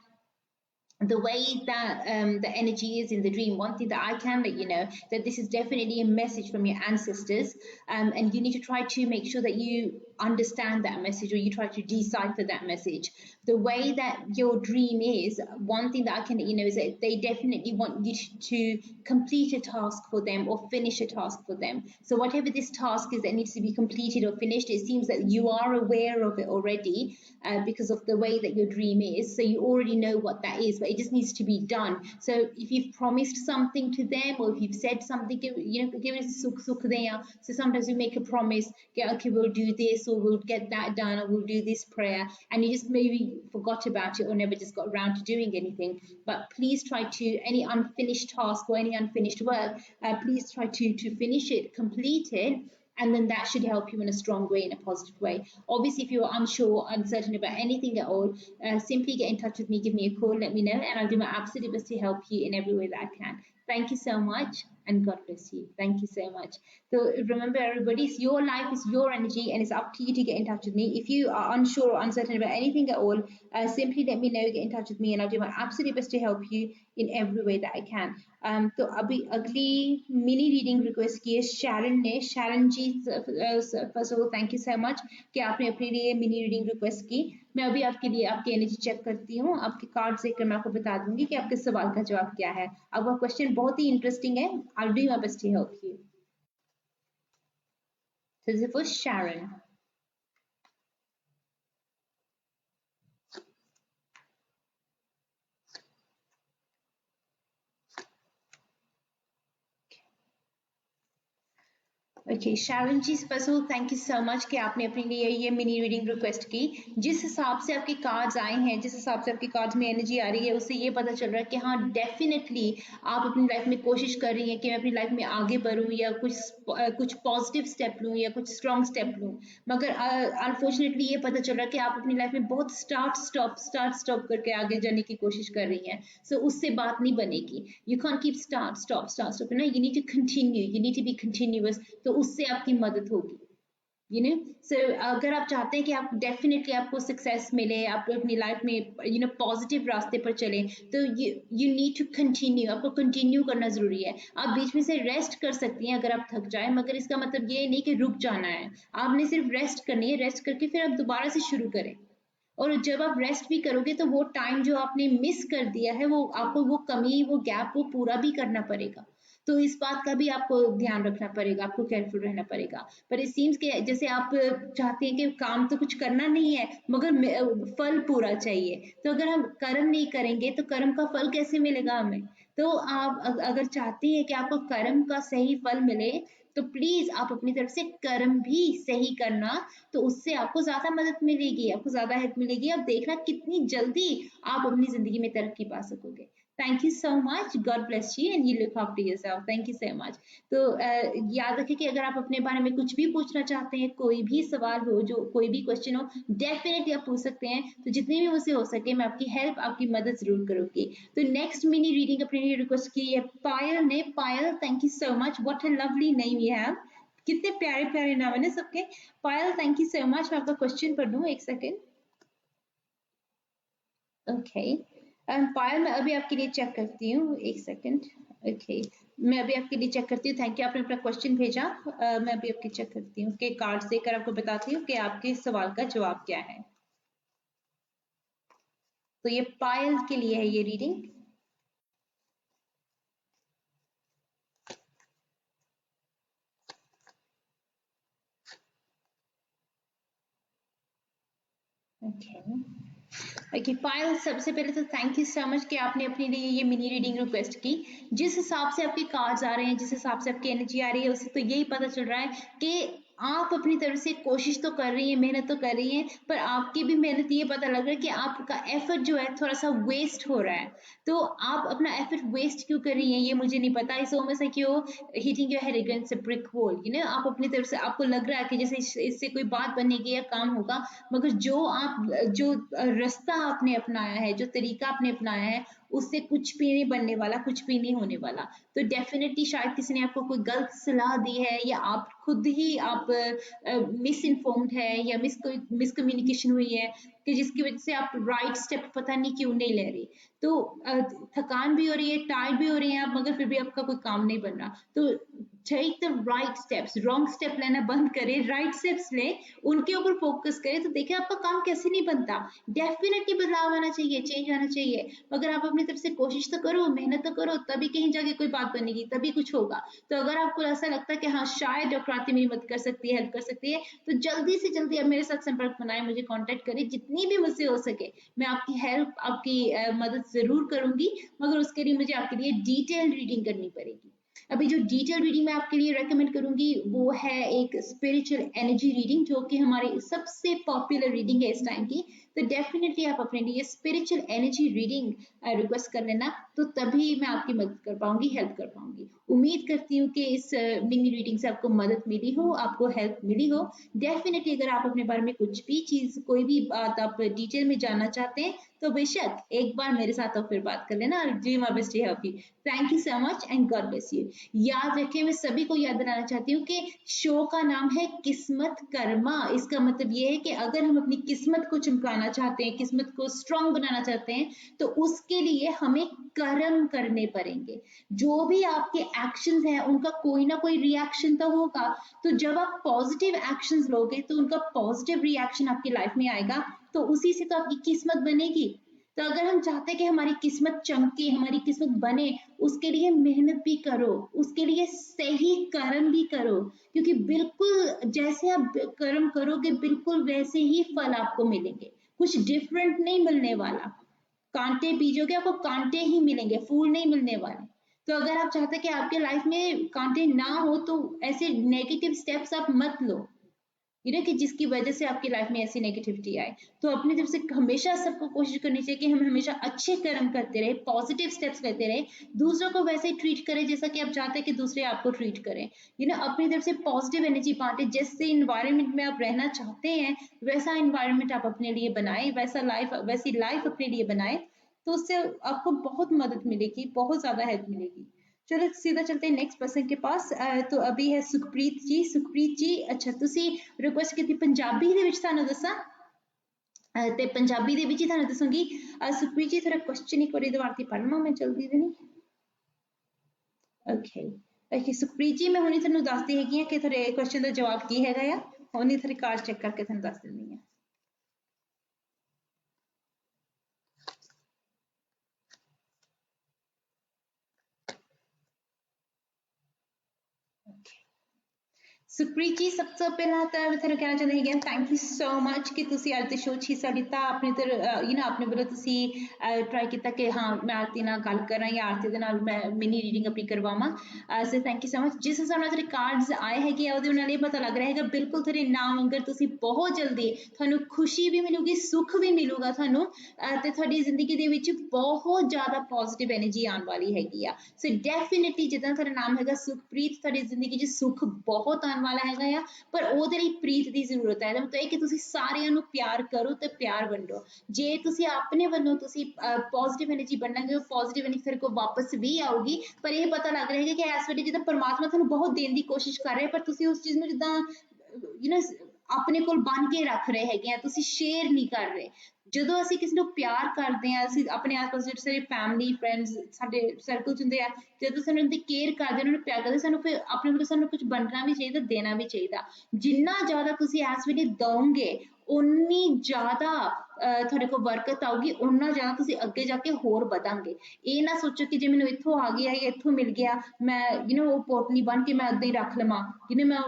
[SPEAKER 10] the way that the energy is in the dream, one thing that I can let you know, that this is definitely a message from your ancestors, and you need to try to make sure that you understand that message, or you try to decipher that message. The way that your dream is, one thing that I can let you know is that they definitely want you to complete a task for them or finish a task for them. So whatever this task is that needs to be completed or finished, it seems that you are aware of it already, because of the way that your dream is. So you already know what that is, but it just needs to be done. So if you've promised something to them, or if you've said something, give it sukh deya. So sometimes we make a promise, okay, we'll do this, or we'll get that done, or we'll do this prayer, and you just maybe forgot about it or never just got around to doing anything. But please try to, any unfinished task or any unfinished work, please try to finish it, complete it, and then that should help you in a strong way, in a positive way. Obviously, if you're unsure, uncertain about anything at all, simply get in touch with me, give me a call, let me know, and I'll do my absolute best to help you in every way that I can. Thank you so much, and God bless you. Thank you so much. So remember, everybody, it's your life, it's your energy, and it's up to you to get in touch with me. If you are unsure or uncertain about anything at all, simply let me know, get in touch with me, and I'll do my absolute best to help you in every way that I can. तो अभी अगली mini reading request की है Sharon ने. Sharon ji, first of all thank you so much कि आपने अपने लिए मिनी रीडिंग रिक्वेस्ट की. मैं अभी आपके लिए आपकी एनर्जी चेक करती हूँ. आपके कार्ड देखकर मैं आपको बता दूंगी कि आपके सवाल का जवाब क्या है. आपका क्वेश्चन बहुत ही इंटरेस्टिंग है. I will do my best to help you. So this is for Sharon. Okay Sharon ji, first of all thank you so much कि आपने अपने लिए ये मिनी रीडिंग रिक्वेस्ट की. जिस हिसाब से आपके कार्ड्स आए हैं, जिस हिसाब से आपके कार्ड्स में एनर्जी आ रही है, उससे ये पता चल रहा है कि हाँ डेफिनेटली आप अपनी लाइफ में कोशिश कर रही हैं कि मैं अपनी लाइफ में आगे बढ़ूँ, या कुछ पॉजिटिव स्टेप लूँ, या कुछ स्ट्रॉन्ग स्टेप लूँ. मगर अनफॉर्चुनेटली ये पता चल रहा है कि आप अपनी लाइफ में बहुत स्टार्ट स्टॉप करके आगे जाने की कोशिश कर रही हैं. सो उससे बात नहीं बनेगी. You can't keep start stop ना. You need to continue, you need to be continuous. तो उससे आपकी मदद होगी. सो अगर आप चाहते हैं कि आप डेफिनेटली आपको सक्सेस मिले, आप अपनी लाइफ में पॉजिटिव रास्ते पर चलें, तो यू नीड टू कंटिन्यू. आपको कंटिन्यू करना जरूरी है. आप बीच में से रेस्ट कर सकती हैं अगर आप थक जाए, मगर इसका मतलब ये नहीं कि रुक जाना है. आपने सिर्फ रेस्ट करनी है. रेस्ट करके फिर आप दोबारा से शुरू करें. और जब आप रेस्ट भी करोगे तो वो टाइम जो आपने मिस कर दिया है, वो आपको वो कमी, वो गैप, वो पूरा भी करना पड़ेगा. तो इस बात का भी आपको ध्यान रखना पड़ेगा, आपको केयरफुल रहना पड़ेगा. पर इट सीम्स कि जैसे आप चाहते हैं कि काम तो कुछ करना नहीं है, मगर फल पूरा चाहिए. तो अगर हम कर्म नहीं करेंगे तो कर्म का फल कैसे मिलेगा हमें? तो आप अगर चाहती हैं कि आपको कर्म का सही फल मिले, तो प्लीज आप अपनी तरफ से कर्म भी सही करना. तो उससे आपको ज्यादा मदद मिलेगी, आपको ज्यादा हेल्प मिलेगी. अब देखना कितनी जल्दी आप अपनी जिंदगी में तरक्की पा सकोगे. Thank you so much. God bless you and you look after yourself. Thank you so much. तो याद रखें कि अगर आप अपने बारे में कुछ भी पूछना चाहते हैं, कोई भी सवाल हो, जो कोई भी क्वेश्चन हो, डेफिनेटली आप पूछ सकते हैं. तो जितनी भी मुझसे हो सके मैं आपकी हेल्प, आपकी मदद जरूर करूंगी. तो नेक्स्ट मिनी रीडिंग अपने लिए रिक्वेस्ट की है पायल ने. Payal, thank you so much. What a lovely name you have. कितने प्यारे प्यारे नाम है ना सबके. Payal, thank you so much. मैं आपका क्वेश्चन पढ़ दूं, एक सेकेंड. ओके पायल, मैं अभी आपके लिए चेक करती हूँ, एक सेकंड. ओके मैं अभी आपके लिए चेक करती हूँ. थैंक यू, आपने अपना क्वेश्चन भेजा. मैं अभी आपकी चेक करती हूँ कि कार्ड्स देकर आपको बताती हूँ कि आपके सवाल का जवाब क्या है. तो ये पायल के लिए है ये रीडिंग. ओके पायल, सबसे पहले तो थैंक यू सो मच कि आपने अपने लिए ये मिनी रीडिंग रिक्वेस्ट की. जिस हिसाब से आपके कार्ड्स आ रहे हैं, जिस हिसाब से आपकी एनर्जी आ रही है, उससे तो यही पता चल रहा है कि आप अपनी तरफ से कोशिश तो कर रही हैं, मेहनत तो कर रही हैं, पर आपकी भी मेहनत ये पता लग रहा है कि आपका एफर्ट जो है थोड़ा सा वेस्ट हो रहा है. तो आप अपना एफर्ट वेस्ट क्यों कर रही हैं ये मुझे नहीं पता. Is almost like you hitting your head against a brick wall. आप अपनी तरफ से आपको लग रहा है कि जैसे इससे कोई बात बनेगी या काम होगा, मगर जो रास्ता आपने अपनाया है, जो तरीका आपने अपनाया है, उससे कुछ भी नहीं बनने वाला, कुछ भी नहीं होने वाला। तो डेफिनेटली शायद किसी ने आपको कोई गलत सलाह दी है, या आप खुद ही आप मिस इन्फॉर्म्ड है, या मिसकम्युनिकेशन हुई है कि जिसकी वजह से आप राइट स्टेप पता नहीं क्यों नहीं ले रही। तो थकान भी हो रही है, टायर्ड भी हो रही हैं आप, मगर फिर भी आपका कोई काम नहीं बन रहा। तो take the right steps, wrong step लेना बंद करें, राइट स्टेप्स लें, उनके ऊपर फोकस करें, तो देखिए आपका काम कैसे नहीं बनता। डेफिनेटली बदलाव आना चाहिए, चेंज आना चाहिए, मगर आप अपनी तरफ से कोशिश तो करो, मेहनत तो करो, तभी कहीं जाके कोई बात बनेगी, तभी कुछ होगा। तो अगर आपको ऐसा लगता है कि हाँ शायद डॉक्टर आरती मेरी मदद कर सकती है, हेल्प कर सकती है, तो जल्दी से जल्दी आप मेरे साथ संपर्क बनाए, मुझे कांटेक्ट करें, जितनी भी मुझसे हो सके मैं आपकी हेल्प, आपकी मदद जरूर करूंगी, मगर उसके लिए मुझे आपके लिए डिटेल रीडिंग करनी पड़ेगी। अभी जो डिटेल रीडिंग मैं आपके लिए रेकमेंड करूंगी वो है एक स्पिरिचुअल एनर्जी रीडिंग, जो कि हमारी सबसे पॉपुलर रीडिंग है इस टाइम की। तो डेफिनेटली आप अपने लिए स्पिरिचुअल एनर्जी रीडिंग रिक्वेस्ट कर लेना, तो तभी मैं आपकी मदद कर पाऊंगी, हेल्प कर पाऊंगी। उम्मीद करती हूँ कि इस मिनी रीडिंग से आपको मदद मिली हो, आपको हेल्प मिली हो। डेफिनेटली अगर आप अपने बारे में कुछ भी चीज, कोई भी बात आप डिटेल में जानना चाहते हैं, तो बेशक एक बार मेरे साथ और फिर बात कर लेना। जी my best to help you. Thank you so much and God bless you. याद रखें, मैं सभी को याद दिलाना चाहती हूँ कि शो का नाम है किस्मत कर्मा। इसका मतलब ये है कि अगर हम अपनी किस्मत को चमकाना चाहते हैं, किस्मत को स्ट्रांग बनाना चाहते हैं, तो उसके लिए हमें कर्म करने पड़ेंगे। जो भी आपके एक्शंस हैं उनका कोई ना कोई रिएक्शन तो होगा। तो जब आप पॉजिटिव एक्शंस लोगे तो उनका पॉजिटिव रिएक्शन आपकी लाइफ में आएगा, तो उसी से तो आपकी किस्मत बनेगी। तो अगर हम चाहते हैं कि हमारी किस्मत चमके, हमारी किस्मत बने, उसके लिए मेहनत भी करो, उसके लिए सही कर्म भी करो, क्योंकि बिल्कुल जैसे आप कर्म करोगे बिल्कुल वैसे ही फल आपको मिलेंगे, कुछ डिफरेंट नहीं मिलने वाला। कांटे बीजोगे आपको कांटे ही मिलेंगे, फूल नहीं मिलने वाले। तो अगर आप चाहते हैं कि आपके लाइफ में कांटे ना हो, तो ऐसे नेगेटिव स्टेप्स आप मत लो, कि जिसकी वजह से आपकी लाइफ में ऐसी नेगेटिविटी आए। तो अपनी तरफ से हमेशा सबको कोशिश करनी चाहिए कि हम हमेशा अच्छे कर्म करते रहे, पॉजिटिव स्टेप्स लेते रहे, दूसरों को वैसे ही ट्रीट करें जैसा कि आप चाहते हैं कि दूसरे आपको ट्रीट करें। अपनी तरफ से पॉजिटिव एनर्जी बांटे, जैसे इन्वायरमेंट में आप रहना चाहते हैं वैसा इन्वायरमेंट आप अपने लिए बनाए, वैसी लाइफ अपने लिए बनाए, तो उससे आपको बहुत मदद मिलेगी, बहुत ज्यादा हेल्प मिलेगी। चलो सीधा चलते हैं नेक्स्ट पर्सन के पास। तो अभी है सुखप्रीत जी। सुखप्रीत जी, अच्छा ਤੁਸੀਂ ਰਿਕੁਐਸਟ ਕੀਤੀ ਪੰਜਾਬੀ ਦੇ ਵਿੱਚ ਤੁਹਾਨੂੰ ਦੱਸਾਂ, ਤੇ ਪੰਜਾਬੀ ਦੇ ਵਿੱਚ ਹੀ ਤੁਹਾਨੂੰ ਦੱਸੂਗੀ। ਸੁਖਪ੍ਰੀਤ ਜੀ, ਥੋੜਾ ਕੁਐਸਚਨ ਇੱਕ ਵਾਰੀ ਦੁਬਾਰਾ ਪੜ੍ਹ ਲਵਾਂ ਮੈਂ ਜਲਦੀ ਦੇ ਨਹੀਂ। ਓਕੇ ਸੁਖਪ੍ਰੀਤ ਜੀ, ਮੈਂ ਹੁਣੇ ਤੁਹਾਨੂੰ ਦੱਸਦੀ ਹੈਗੀ ਆ ਕਿ ਤੁਹਾਡੇ ਕੁਐਸਚਨ ਦਾ ਜਵਾਬ ਕੀ ਹੈਗਾ ਆ, ਹੁਣੇ ਤੁਹਾਡੀ ਕਾਰਡ ਚੈੱਕ ਕਰਕੇ ਤੁਹਾਨੂੰ ਦੱਸ ਦਿੰਦੀ ਆ। सुखप्रीत जी, सब तो पहला तो मैं ਤੁਹਾਨੂੰ ਕਹਿਣਾ ਚਾਹੁੰਦੀ ਹਾਂ ਥੈਂਕ ਯੂ ਸੋ ਮਚ ਕਿ ਤੁਸੀਂ ਅੱਜ ਦੇ ਸ਼ੋਅ 'ਚ ਹਿੱਸਾ ਲਿੱਤਾ। ਆਪਣੇ ਤੇ ਆਪਣੇ ਵੱਲੋਂ ਤੁਸੀਂ ਟਰਾਈ ਕੀਤਾ ਕਿ ਹਾਂ ਮੈਂ ਆਰਤੀ ਨਾਲ ਗੱਲ ਕਰਾਂ ਜਾਂ ਆਰਤੀ ਦੇ ਨਾਲ ਮੈਂ ਮਿਨੀ ਰੀਡਿੰਗ ਆਪਣੀ ਕਰਵਾਵਾਂ। So thank you so much. ਜਿਸ ਹਿਸਾਬ ਨਾਲ ਤੁਹਾਡੇ ਕਾਰਡਸ ਆਏ ਹੈਗੇ ਆ ਉਹਦੇ ਨਾਲ ਇਹ ਪਤਾ ਲੱਗ ਰਿਹਾ ਹੈਗਾ ਬਿਲਕੁਲ ਤੁਹਾਡੇ ਨਾਮ ਅੰਗਰ ਤੁਸੀਂ ਬਹੁਤ ਜਲਦੀ ਤੁਹਾਨੂੰ ਖੁਸ਼ੀ ਵੀ ਮਿਲੂਗੀ, ਸੁੱਖ ਵੀ ਮਿਲੂਗਾ ਤੁਹਾਨੂੰ, ਤੇ ਤੁਹਾਡੀ ਜ਼ਿੰਦਗੀ ਦੇ ਵਿੱਚ ਬਹੁਤ ਜ਼ਿਆਦਾ ਪੋਜ਼ਿਟਿਵ ਐਨਰਜੀ ਆਉਣ ਵਾਲੀ ਹੈਗੀ ਆ। ਸੋ ਡੈਫੀਨਿਟਲੀ ਜਿੱਦਾਂ ਤੁਹਾਡਾ ਨਾਮ ਹੈਗਾ ਸੁਖਪ੍ਰੀਤ, ਤੁਹਾਡੀ ਜ਼ਿੰਦਗੀ 'ਚ ਸੁੱਖ ਬਹੁਤ ਆਉਣ ਵਾਲਾ ਹੈਗਾ ਆ, ਪਰ ਉਹਦੇ ਲਈ ਪ੍ਰੀਤ ਦੀ ਜ਼ਰੂਰਤ ਹੈ। ਇਹਦਾ ਮਤਲਬ ਇਹ ਕਿ ਤੁਸੀਂ ਸਾਰਿਆਂ ਨੂੰ ਪਿਆਰ ਕਰੋ ਤੇ ਪਿਆਰ ਵੰਡੋ। ਜੇ ਤੁਸੀਂ ਆਪਣੇ ਵੱਲੋਂ ਤੁਸੀਂ ਪੋਜ਼ਿਟਿਵ ਐਨਰਜੀ ਬਣਾਂਗੇ, ਉਹ ਪੋਜ਼ਿਟਿਵ ਐਨਰਜੀ ਤੁਹਾਡੇ ਕੋਲ ਵਾਪਸ ਵੀ ਆਊਗੀ। ਪਰ ਇਹ ਪਤਾ ਲੱਗ ਰਿਹਾ ਹੈ ਕਿ ਇਸ ਵੇਲੇ ਜਿੱਦਾਂ ਪਰਮਾਤਮਾ ਤੁਹਾਨੂੰ ਬਹੁਤ ਦੇਣ ਦੀ ਕੋਸ਼ਿਸ਼ ਕਰ ਰਿਹਾ, ਪਰ ਤੁਸੀਂ ਉਸ ਚੀਜ਼ ਨੂੰ ਜਿੱਦਾਂ ਆਪਣੇ ਕੋਲ ਬੰਨ ਕੇ ਰੱਖ ਰਹੇ ਹੈਗੇ ਆ, ਤੁਸੀਂ ਸ਼ੇਅਰ ਨਹੀਂ ਕਰ ਰਹੇ। ਜਦੋਂ ਅਸੀਂ ਕਿਸੇ ਨੂੰ ਪਿਆਰ ਕਰਦੇ ਹਾਂ, ਅਸੀਂ ਆਪਣੇ ਆਸ-ਪਾਸ ਜਿਹੜੇ ਸਾਡੇ ਫੈਮਿਲੀ ਫਰੈਂਡਸ ਸਾਡੇ ਸਰਕਲ 'ਚ ਹੁੰਦੇ ਆ, ਜਦੋਂ ਸਾਨੂੰ ਉਹਨਾਂ ਦੀ ਕੇਅਰ ਕਰਦੇ, ਉਹਨਾਂ ਨੂੰ ਪਿਆਰ ਕਰਦੇ, ਸਾਨੂੰ ਫਿਰ ਆਪਣੇ ਵੱਲੋਂ ਸਾਨੂੰ ਕੁਝ ਵੰਡਣਾ ਵੀ ਚਾਹੀਦਾ, ਦੇਣਾ ਵੀ ਚਾਹੀਦਾ। ਜਿੰਨਾ ਜ਼ਿਆਦਾ ਤੁਸੀਂ ਇਸ ਵੇਲੇ ਦਓਗੇ ਉਨੀ ਜ਼ਿਆਦਾ ਤੁਹਾਡੇ ਕੋਲ ਬਰਕਤ ਆਊਗੀ, ਓਨਾ ਜ਼ਿਆਦਾ ਤੁਸੀਂ ਅੱਗੇ ਜਾ ਕੇ ਹੋਰ ਵਧਾਂਗੇ। ਇਹ ਨਾ ਸੋਚੋ ਕਿ ਜੇ ਮੈਨੂੰ ਇੱਥੋਂ ਆ ਗਿਆ ਜਾਂ ਇੱਥੋਂ ਮਿਲ ਗਿਆ ਮੈਂ ਉਹ ਪੋਟਲੀ ਬਣ ਕੇ ਮੈਂ ਏਦਾਂ ਹੀ ਰੱਖ ਲਵਾਂ, ਮੈਂ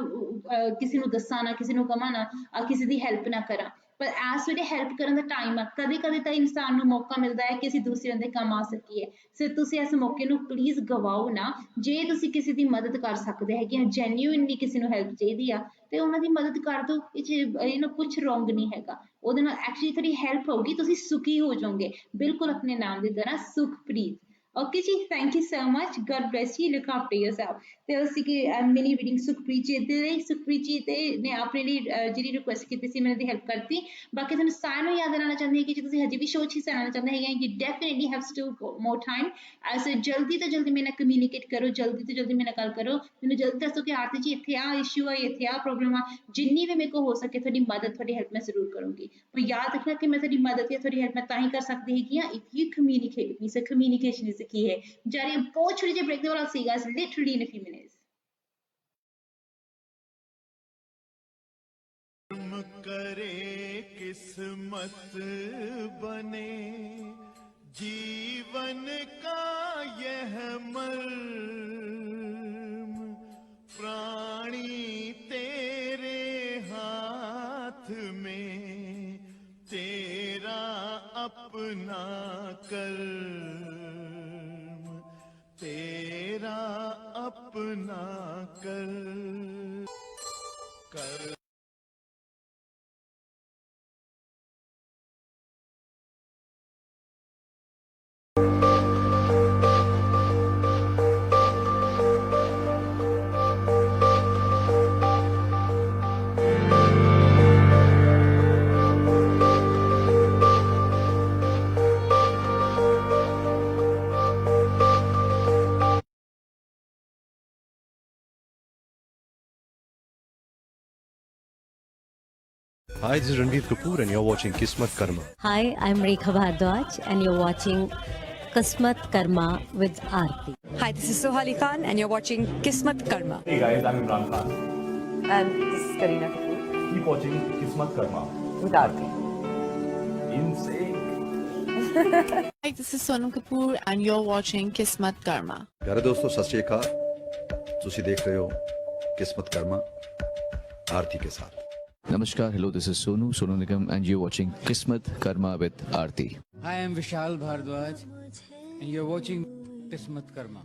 [SPEAKER 10] ਕਿਸੇ ਨੂੰ ਦੱਸਾਂ ਨਾ, ਕਿਸੇ ਨੂੰ ਕਵਾਂ ਨਾ, ਕਿਸੇ ਦੀ ਹੈਲਪ ਨਾ ਕਰਾਂ। ਪਰ ਇਸ ਵੇਲੇ ਹੈਲਪ ਕਰਨ ਦਾ ਟਾਈਮ ਆ। ਕਦੇ ਕਦੇ ਤਾਂ ਇਨਸਾਨ ਨੂੰ ਮੌਕਾ ਮਿਲਦਾ ਹੈ ਕਿ ਅਸੀਂ ਦੂਸਰਿਆਂ ਦੇ ਕੰਮ ਆ ਸਕੀਏ। ਸੋ ਤੁਸੀਂ ਇਸ ਮੌਕੇ ਨੂੰ ਪਲੀਜ਼ ਗਵਾਓ ਨਾ। ਜੇ ਤੁਸੀਂ ਕਿਸੇ ਦੀ ਮਦਦ ਕਰ ਸਕਦੇ ਹੈਗੇ ਆ, ਜੈਨੂਇਨਲੀ ਕਿਸੇ ਨੂੰ ਹੈਲਪ ਚਾਹੀਦੀ ਆ, ਤੇ ਉਹਨਾਂ ਦੀ ਮਦਦ ਕਰ ਦਿਓ। ਇਹ ਕੁਛ ਰੋਂਗ ਨਹੀਂ ਹੈਗਾ, ਉਹਦੇ ਨਾਲ ਐਕਚੁਅਲੀ ਤੁਹਾਡੀ ਹੈਲਪ ਹੋਊਗੀ, ਤੁਸੀਂ ਸੁਖੀ ਹੋ ਜਾਓਗੇ, ਬਿਲਕੁਲ ਆਪਣੇ ਨਾਮ ਦੀ ਤਰ੍ਹਾਂ ਸੁਖਪ੍ਰੀਤ। ਓਕੇ ਜੀ, thank you so much, god bless you, look after yourself. ਤੇ ਅਸੀਂ ਕਿ ਮਿਨੀ ਰੀਡਿੰਗ ਸੁਖਪ੍ਰੀਤ ਜੀ ਦੇ ਲਈ, ਸੁਖਪ੍ਰੀਤ ਜੀ ਨੇ ਆਪਣੇ ਲਈ ਜਿਹੜੀ ਰਿਕੁਐਸਟ ਕੀਤੀ ਸੀ ਮੈਂ ਉਹਦੀ ਹੈਲਪ ਕਰਤੀ। ਬਾਕੀ ਤੁਹਾਨੂੰ ਸਾਰਿਆਂ ਨੂੰ ਯਾਦ ਦਿਲਾਉਣਾ ਚਾਹੁੰਦੀ ਹਾਂ ਕਿ ਜੇ ਤੁਸੀਂ ਹਜੇ ਵੀ ਸ਼ੋਅ 'ਚ ਹਿੱਸਾ ਲੈਣਾ ਚਾਹੁੰਦੇ ਹੈਗੇ, you definitely have still more time. ਐਸੇ ਜਲਦੀ ਤੋਂ ਜਲਦੀ ਮੇਰੇ ਨਾਲ ਕਮਿਊਨੀਕੇਟ ਕਰੋ, ਜਲਦੀ ਤੋਂ ਜਲਦੀ ਮੇਰੇ ਨਾਲ ਗੱਲ ਕਰੋ, ਮੈਨੂੰ ਜਲਦੀ ਦੱਸੋ ਕਿ ਆਰਤੀ ਜੀ ਇੱਥੇ ਆ ਇਸ਼ੂ ਆ, ਇੱਥੇ ਆ ਪ੍ਰੋਬਲਮ ਆ। ਜਿੰਨੀ ਵੀ ਮੇਰੇ ਕੋਲ ਹੋ ਸਕੇ ਤੁਹਾਡੀ ਮਦਦ, ਤੁਹਾਡੀ ਹੈਲਪ ਮੈਂ ਜ਼ਰੂਰ ਕਰੂੰਗੀ। ਪਰ ਯਾਦ ਰੱਖਣਾ ਕਿ ਮੈਂ ਤੁਹਾਡੀ ਮਦਦ ਜਾਂ ਤੁਹਾਡੀ ਹੈਲਪ ਮੈਂ ਤਾਂ ਹੀ ਕਰ ਸਕਦੀ ਹੈਗੀ ਆ if you communicate with me. So communication is the key ਹੈ। ਜਾਰੀ ਬਹੁਤ ਛੋਟੀ ਜਿਹੀ ਬ੍ਰੇਕ ਦੇ ਵਾਲਾ ਸੀ guys, literally in a few minutes.
[SPEAKER 1] करे किस्मत बने जीवन का यह मर्म, प्राणी तेरे हाथ में, तेरा अपना कर्म, तेरा अपना कर।
[SPEAKER 2] Hi, this is Ranveer Kapoor and you're watching Kismat Karma.
[SPEAKER 3] Hi, I'm Rekha Bhardwaj and you're watching Kismat Karma with Aarti.
[SPEAKER 4] Hi, this is Sohali Khan and you're watching Kismat Karma.
[SPEAKER 5] Hey guys, I'm Imran Khan.
[SPEAKER 4] And this is Kareena Kapoor
[SPEAKER 5] Keep watching Kismat Karma.
[SPEAKER 4] with Aarti.
[SPEAKER 5] In sync.
[SPEAKER 6] Hi, this is Sonam Kapoor and you're watching Kismat Karma.
[SPEAKER 7] ਪਿਆਰੇ ਦੋਸਤੋ ਸਤਿ ਸ਼੍ਰੀ ਅਕਾਲ ਤੁਸੀਂ ਦੇਖ ਰਹੇ ਹੋ किस्मत कर्मा आरती के साथ।
[SPEAKER 8] Namaskar, hello, this is Sonu Nigam, and you're watching Kismat Karma with Aarti.
[SPEAKER 9] Hi, I'm Vishal Bhardwaj and you're watching Kismat Karma.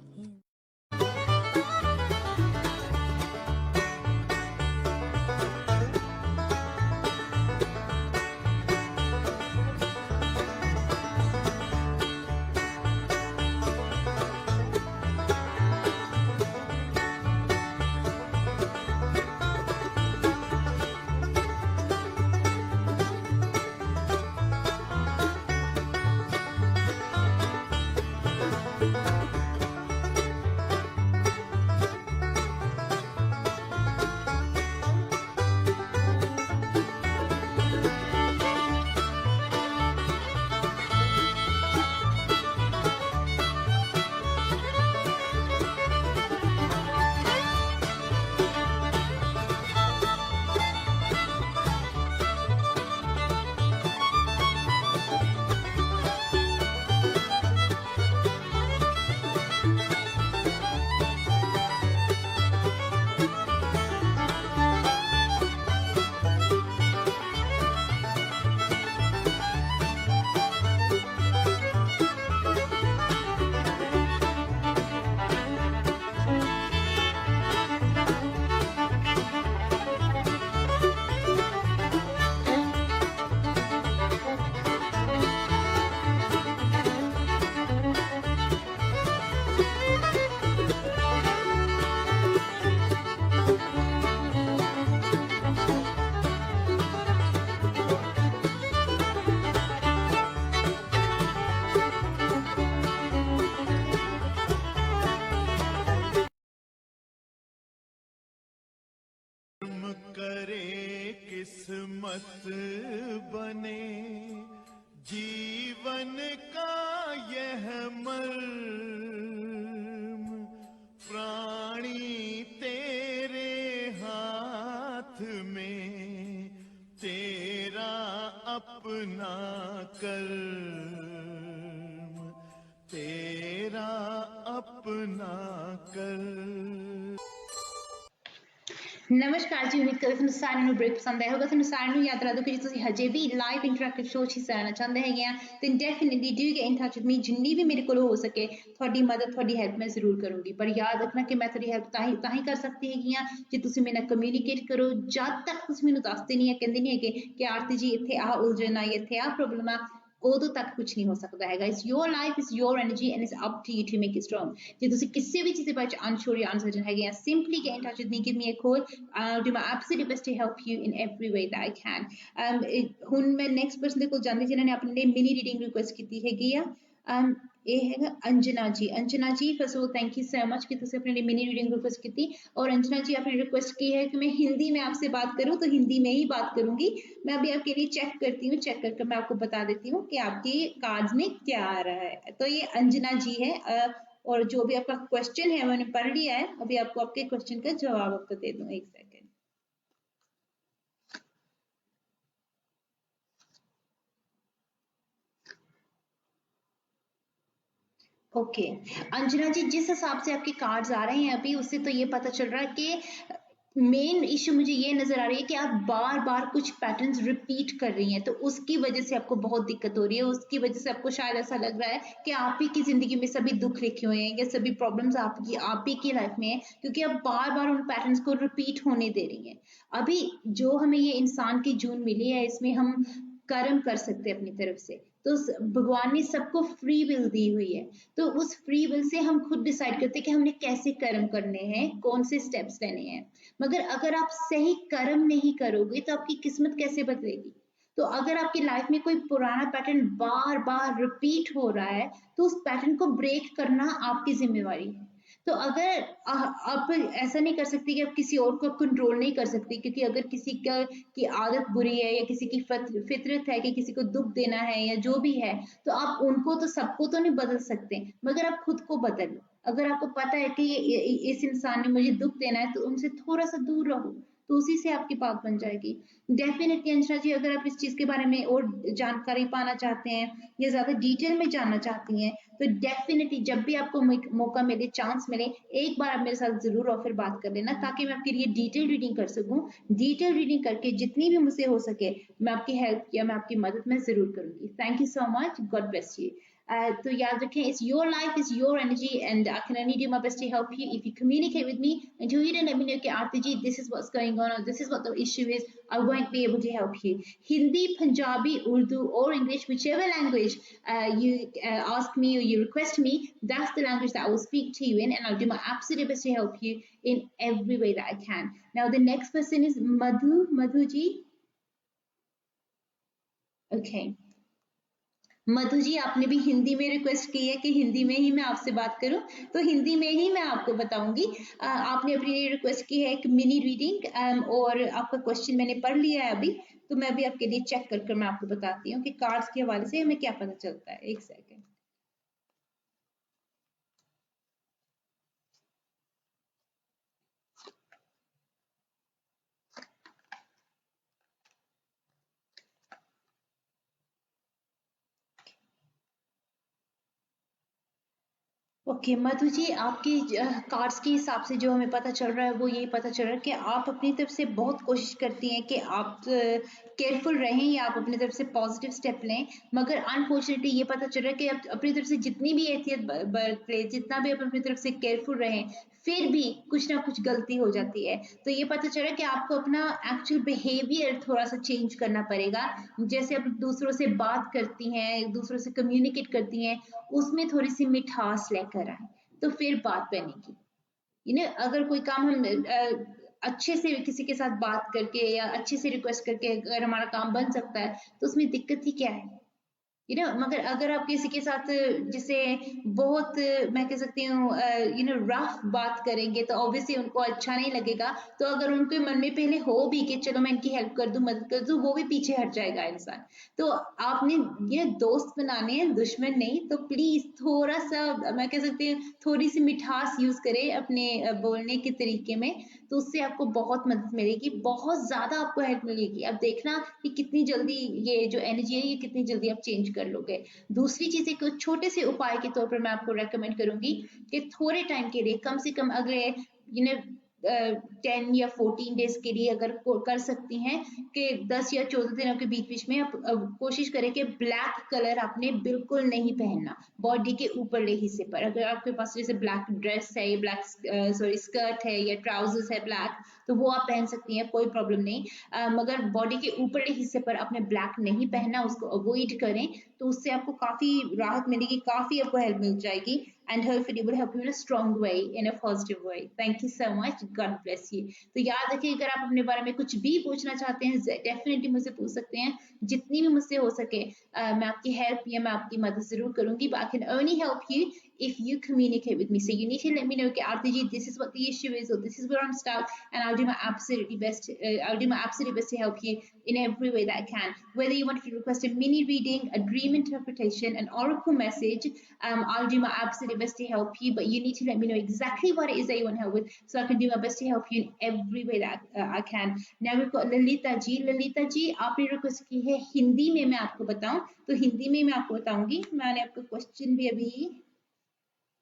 [SPEAKER 1] करे किस्मत बने जीवन का यह मर्म, प्राणी तेरे हाथ में, तेरा अपना कर्म, तेरा अपना कर।
[SPEAKER 10] नमस्कार जी, उम्मीद करते ਤੁਹਾਨੂੰ ਸਾਰਿਆਂ ਨੂੰ ਬ੍ਰੇਕ ਪਸੰਦ ਆਇਆ ਹੋਗਾ। ਤੁਹਾਨੂੰ ਸਾਰਿਆਂ ਨੂੰ ਯਾਦ ਰੱਖੋ ਕਿ ਜੇ ਤੁਸੀਂ ਹਜੇ ਵੀ ਲਾਈਵ ਇੰਟਰੈਕਟਿਵ ਸ਼ੋਅ 'ਚ ਹਿੱਸਾ ਲੈਣਾ ਚਾਹੁੰਦੇ ਹੈਗੇ ਆ ਤੇ definitely do get in touch with ਮੀ। ਜਿੰਨੀ ਵੀ ਮੇਰੇ ਕੋਲ ਹੋ ਸਕੇ ਤੁਹਾਡੀ ਮਦਦ, ਤੁਹਾਡੀ ਹੈਲਪ ਮੈਂ ਜ਼ਰੂਰ ਕਰੂੰਗੀ। ਪਰ ਯਾਦ ਰੱਖਣਾ ਕਿ ਮੈਂ ਤੁਹਾਡੀ ਹੈਲਪ ਤਾਂ ਹੀ ਕਰ ਸਕਦੀ ਹੈਗੀ ਆ ਜੇ ਤੁਸੀਂ ਮੇਰੇ ਨਾਲ ਕਮਿਊਨੀਕੇਟ ਕਰੋ। ਜਦ ਤੱਕ ਤੁਸੀਂ ਮੈਨੂੰ ਦੱਸਦੇ ਨਹੀਂ ਹੈ, ਕਹਿੰਦੇ ਨਹੀਂ ਹੈਗੇ ਕਿ ਆਰਤੀ ਜੀ ਇੱਥੇ ਆਹ ਉਲਝਣ ਆਈ, ਇੱਥੇ ਆਹ ਪ੍ਰੋਬਲਮ ਆ, ਉਦੋਂ ਤੱਕ ਕੁਝ ਨਹੀਂ ਹੋ ਸਕਦਾ ਹੈਗਾ। It's your life, it's your energy and it's up to you to make it strong. ਜੇ ਤੁਸੀਂ ਕਿਸੇ ਵੀ ਚੀਜ਼ ਦੇ ਬਾਰੇ ਅਨਸ਼ੋਰ ਜਾਂ ਅਨਸਰਟਨ ਹੈਗੇ ਆ, simply get in touch with me, give me a call, I'll do my absolute best to help you in every way that I can। ਹੁਣ ਮੈਂ ਨੈਕਸਟ ਪਰਸਨ ਦੇ ਕੋਲ ਜਾਂਦੀ ਜਿਨ੍ਹਾਂ ਨੇ ਆਪਣੇ ਲਈ ਮਿਨੀ ਰੀਡਿੰਗ ਰਿਕੁਐਸਟ ਕੀਤੀ ਹੈਗੀ ਆ। ਇਹ ਹੈਗਾ Anjana ji. Anjana ji first of all thank you so much कि तुमने अपने लिए मिनी रीडिंग रिक्वेस्ट की थी। और अंजना जी आपने रिक्वेस्ट की है कि मैं हिंदी में आपसे बात करूं, तो हिंदी में ही बात करूंगी। मैं अभी आपके लिए चेक करती हूँ, चेक करके मैं आपको बता देती हूँ कि आपके कार्ड्स में क्या आ रहा है। तो ये अंजना जी है और जो भी आपका क्वेश्चन है मैंने पढ़ लिया है, अभी आपको आपके क्वेश्चन का जवाब आपको दे दूँ। एक सेकेंड। ओके अंजना जी, जिस हिसाब से आपके कार्ड्स आ रहे हैं अभी, उससे तो ये पता चल रहा है कि मेन इशू मुझे ये नजर आ रही है कि आप बार बार कुछ पैटर्न्स रिपीट कर रही हैं, तो उसकी वजह से आपको बहुत दिक्कत हो रही है। उसकी वजह से आपको शायद ऐसा लग रहा है कि आप ही की जिंदगी में सभी दुख लिखे हुए हैं या सभी प्रॉब्लम्स आप ही की लाइफ में है, क्योंकि आप बार बार उन पैटर्न्स को रिपीट होने दे रही हैं। अभी जो हमें ये इंसान की जून मिली है, इसमें हम कर्म कर सकते हैं अपनी तरफ से। तो भगवान ने सबको फ्री विल दी हुई है, तो उस फ्री विल से हम खुद डिसाइड करते हैं कि हमने कैसे कर्म करने हैं, कौन से स्टेप्स लेने हैं। मगर अगर आप सही कर्म नहीं करोगे तो आपकी किस्मत कैसे बदलेगी? तो अगर आपकी लाइफ में कोई पुराना पैटर्न बार बार रिपीट हो रहा है, तो उस पैटर्न को ब्रेक करना आपकी जिम्मेवारी है। तो अगर आप ऐसा नहीं कर सकती कि आप किसी और को कंट्रोल नहीं कर सकती, क्योंकि अगर किसी की आदत बुरी है या किसी की फितरत है कि किसी को दुख देना है या जो भी है, तो आप उनको तो सबको तो नहीं बदल सकते, मगर आप खुद को बदल लो। अगर आपको पता है कि इस इंसान ने मुझे दुख देना है, तो उनसे थोड़ा सा दूर रहो, तो उसी से आपकी बात बन जाएगी। डेफिनेटली अंजना जी, अगर आप इस चीज के बारे में और जानकारी पाना चाहते हैं या ज्यादा डिटेल में जानना चाहती हैं, तो डेफिनेटली जब भी आपको मौका मिले, चांस मिले, एक बार आप मेरे साथ जरूर और फिर बात कर लेना, ताकि मैं आपके लिए डिटेल रीडिंग कर सकूं। डिटेल रीडिंग करके जितनी भी मुझसे हो सके मैं आपकी हेल्प या मैं आपकी मदद मैं जरूर करूंगी। Thank you so much, God bless you. तो याद रखें, it's your life, it's your energy and I can only do my best to help you if you communicate with me and you let me know कि Aarti ji this is what's going on और this is what the issue is, I am going to be able to help you. Hindi, Punjabi, Urdu और English, whichever language you ask me or you request me, that's the language that I will speak to you in, and I'll do my absolute best to help you in every way that I can. Now the next person is Madhu ji. Okay, Madhu ji, आपने भी हिंदी में request की है कि हिंदी में ही मैं आपसे बात करूं, तो हिंदी में ही मैं आपको बताऊंगी। आपने अपनी रिक्वेस्ट की है एक मिनी रीडिंग और आपका क्वेश्चन मैंने पढ़ लिया है अभी, तो मैं भी आपके लिए चेक कर मैं आपको बताती हूँ कि कार्ड्स के हवाले से हमें क्या पता चलता है। एक सेकेंड। ओके मधु जी, आपकी कार्ड्स के हिसाब से जो हमें पता चल रहा है वो यही पता चल रहा है कि आप अपनी तरफ से बहुत कोशिश करती हैं कि आप केयरफुल रहें या आप अपनी तरफ से पॉजिटिव स्टेप लें, मगर अनफॉर्चुनेटली ये पता चल रहा है कि आप अपनी तरफ से जितनी भी एहतियात बरत लें, जितना भी आप अपनी तरफ से केयरफुल रहें, फिर भी कुछ ना कुछ गलती हो जाती है। तो ये पता चल रहा है कि आपको अपना एक्चुअल बिहेवियर थोड़ा सा चेंज करना पड़ेगा। जैसे आप दूसरों से बात करती हैं, दूसरों से कम्युनिकेट करती हैं, उसमें थोड़ी सी मिठास लेकर आए, तो फिर बात बनेगी। अगर कोई काम हम अच्छे से किसी के साथ बात करके या अच्छे से रिक्वेस्ट करके अगर हमारा काम बन सकता है, तो उसमें दिक्कत ही क्या है? मगर अगर आप किसी के साथ जिसे बहुत मैं कह सकती हूँ रफ बात करेंगे, तो ऑब्वियसली उनको अच्छा नहीं लगेगा। तो अगर उनके मन में पहले हो भी कि चलो मैं इनकी हेल्प कर दूं, मदद कर दूं, वो भी पीछे हट जाएगा इंसान। तो आपने ये दोस्त बनाने हैं, दुश्मन नहीं। तो प्लीज थोड़ा सा मैं कह सकती हूँ थोड़ी सी मिठास यूज करें अपने बोलने के तरीके में, तो उससे आपको बहुत मदद मिलेगी, बहुत ज्यादा आपको हेल्प मिलेगी। अब देखना कि कितनी जल्दी ये जो एनर्जी है ये कितनी जल्दी आप चेंज कर लोगे। दूसरी चीज एक छोटे से उपाय के तौर पर मैं आपको रेकमेंड करूंगी कि थोड़े टाइम के लिए, कम से कम अगले 10 या 14 डेज के लिए अगर कर सकती हैं कि 10 या 14 दिनों के बीच बीच में आप कोशिश करें कि ब्लैक कलर आपने बिल्कुल नहीं पहनना बॉडी के ऊपरले हिस्से पर। अगर आपके पास जैसे ब्लैक ड्रेस है या ब्लैक स्कर्ट है या ट्राउजर्स है ब्लैक, तो वो आप पहन सकती हैं, कोई प्रॉब्लम नहीं। मगर बॉडी के ऊपरले हिस्से पर आपने ब्लैक नहीं पहनना, उसको अवॉइड करें, तो उससे आपको काफी राहत मिलेगी, काफी आपको हेल्प मिल जाएगी and hopefully will help you in a strong way, in a positive way. Thank you so much. God bless you. तो याद रखिए, अगर आप अपने बारे में कुछ भी पूछना चाहते हैं डेफिनेटली मुझसे पूछ सकते हैं, जितनी भी मुझसे हो सके मैं आपकी हेल्प या मैं आपकी मदद जरूर करूंगी, but I can only help you if you communicate with me. So you need to let me know, okay, Aarti ji, this is what the issue is, or this is where I'm stuck, and I'll do my absolutely best. I'll do my absolute best to help you in every way that I can. Whether you want to request a mini reading, a dream interpretation, an oracle message, I'll do my absolute best to help you. But you need to let me know exactly what it is that you want help with, so I can do my best to help you in every way that I can. Now we've got Lalita ji. Lalita ji, आपने request की है हिंदी में मैं आपको बताऊं, तो हिंदी में मैं आपको बताऊंगी। मैंने आपको क्वेश्चन भी अभी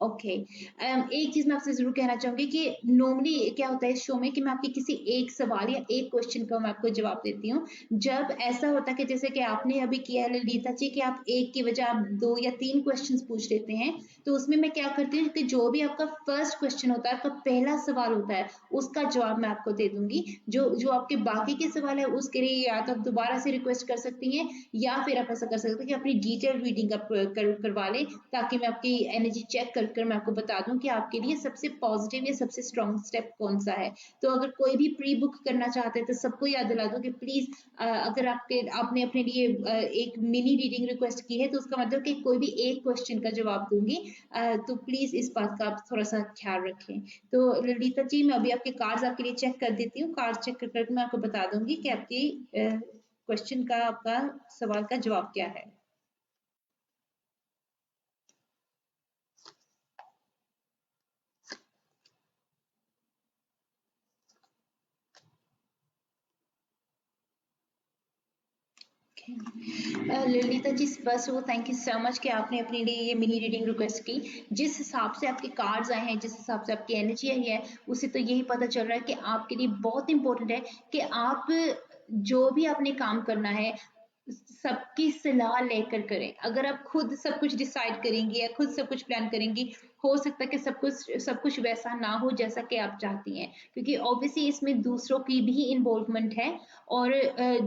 [SPEAKER 10] ओके एक चीज मैं आपसे जरूर कहना चाहूंगी कि नॉर्मली क्या होता है इस शो में कि मैं आपके किसी एक सवाल या एक क्वेश्चन का मैं आपको जवाब देती हूँ। जब ऐसा होता है कि जैसे कि आपने अभी किया है ललिता जी कि आप एक की वजह आप 2 या 3 क्वेश्चंस पूछ लेते हैं, तो उसमें मैं क्या करती हूँ कि जो भी आपका फर्स्ट क्वेश्चन होता है, आपका पहला सवाल होता है, उसका जवाब मैं आपको दे दूंगी। जो आपके बाकी के सवाल है उसके लिए या तो आप दोबारा से रिक्वेस्ट कर सकती हैं या फिर आप ऐसा कर सकते हैं कि अपनी डिटेल रीडिंग आप करवा लें, ताकि मैं आपकी एनर्जी चेक कर मैं आपको बता दूं कि आपके लिए सबसे पॉजिटिव या सबसे स्ट्रॉन्ग स्टेप कौन सा है। तो अगर कोई भी प्री बुक करना चाहते हैं तो सबको याद दिला दो कि प्लीज अगर आपने अपने लिए एक मिनी रीडिंग रिक्वेस्ट की है, तो उसका मतलब कि कोई भी एक क्वेश्चन का जवाब दूंगी, तो प्लीज इस बात का आप थोड़ा सा ख्याल रखें। तो ललिता जी, मैं अभी आपके कार्ड्स आपके लिए चेक कर देती हूँ। कार्ड चेक कर मैं आपको बता दूंगी कि आपकी क्वेश्चन का, आपका सवाल का जवाब क्या है। Lalita ji, first of all thank you so much कि आपने अपने लिए ये मिनी रीडिंग रिक्वेस्ट की। जिस हिसाब से आपके कार्ड्स आए हैं, जिस हिसाब से आपकी एनर्जी आई है, उससे तो यही पता चल रहा है कि आपके लिए बहुत इंपॉर्टेंट है कि आप जो भी आपने काम करना है सबकी सलाह लेकर करें। अगर आप खुद सब कुछ डिसाइड करेंगी या खुद सब कुछ प्लान करेंगी, हो सकता है कि सब कुछ वैसा ना हो जैसा कि आप चाहती हैं, क्योंकि ऑब्वियसली इसमें दूसरों की भी इन्वॉल्वमेंट है और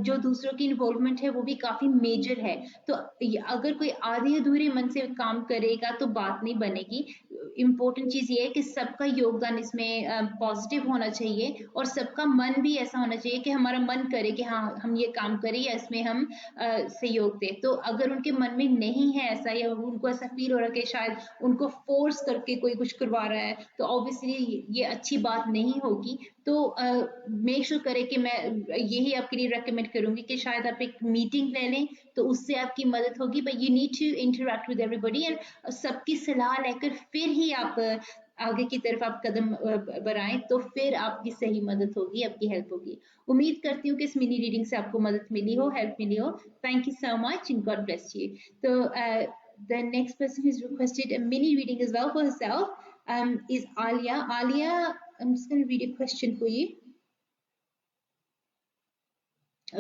[SPEAKER 10] जो दूसरों की इन्वॉल्वमेंट है वो भी काफी मेजर है। तो अगर कोई आधे अधूरे मन से काम करेगा तो बात नहीं बनेगी। इम्पोर्टेंट चीज ये है कि सबका योगदान इसमें पॉजिटिव होना चाहिए और सबका मन भी ऐसा होना चाहिए कि हमारा मन करे कि हाँ हम ये काम करें या इसमें हम सहयोग दें। तो अगर उनके मन में नहीं है ऐसा, या उनको ऐसा फील हो रहा है कि शायद उनको फोर्स करके कोई कुछ करवा रहा है, तो ऑब्वियसली ये अच्छी बात नहीं होगी। तो मेक श्योर करें कि मैं यही आपके लिए रेकमेंड करूंगी कि शायद आप एक मीटिंग ले लें, तो उससे आपकी मदद होगी। But you need to interact with everybody and सबकी सलाह लेकर फिर ही आप आगे की तरफ आप कदम बढ़ाएं, तो फिर आपकी सही मदद होगी, आपकी हेल्प होगी। उम्मीद करती हूँ कि इस मिनी रीडिंग से आपको मदद मिली हो, हेल्प मिली हो। Thank you so much and God bless you. तो the next person who's requested a mini reading as well for herself is Alia. Alia, I'm just going to read a question for you.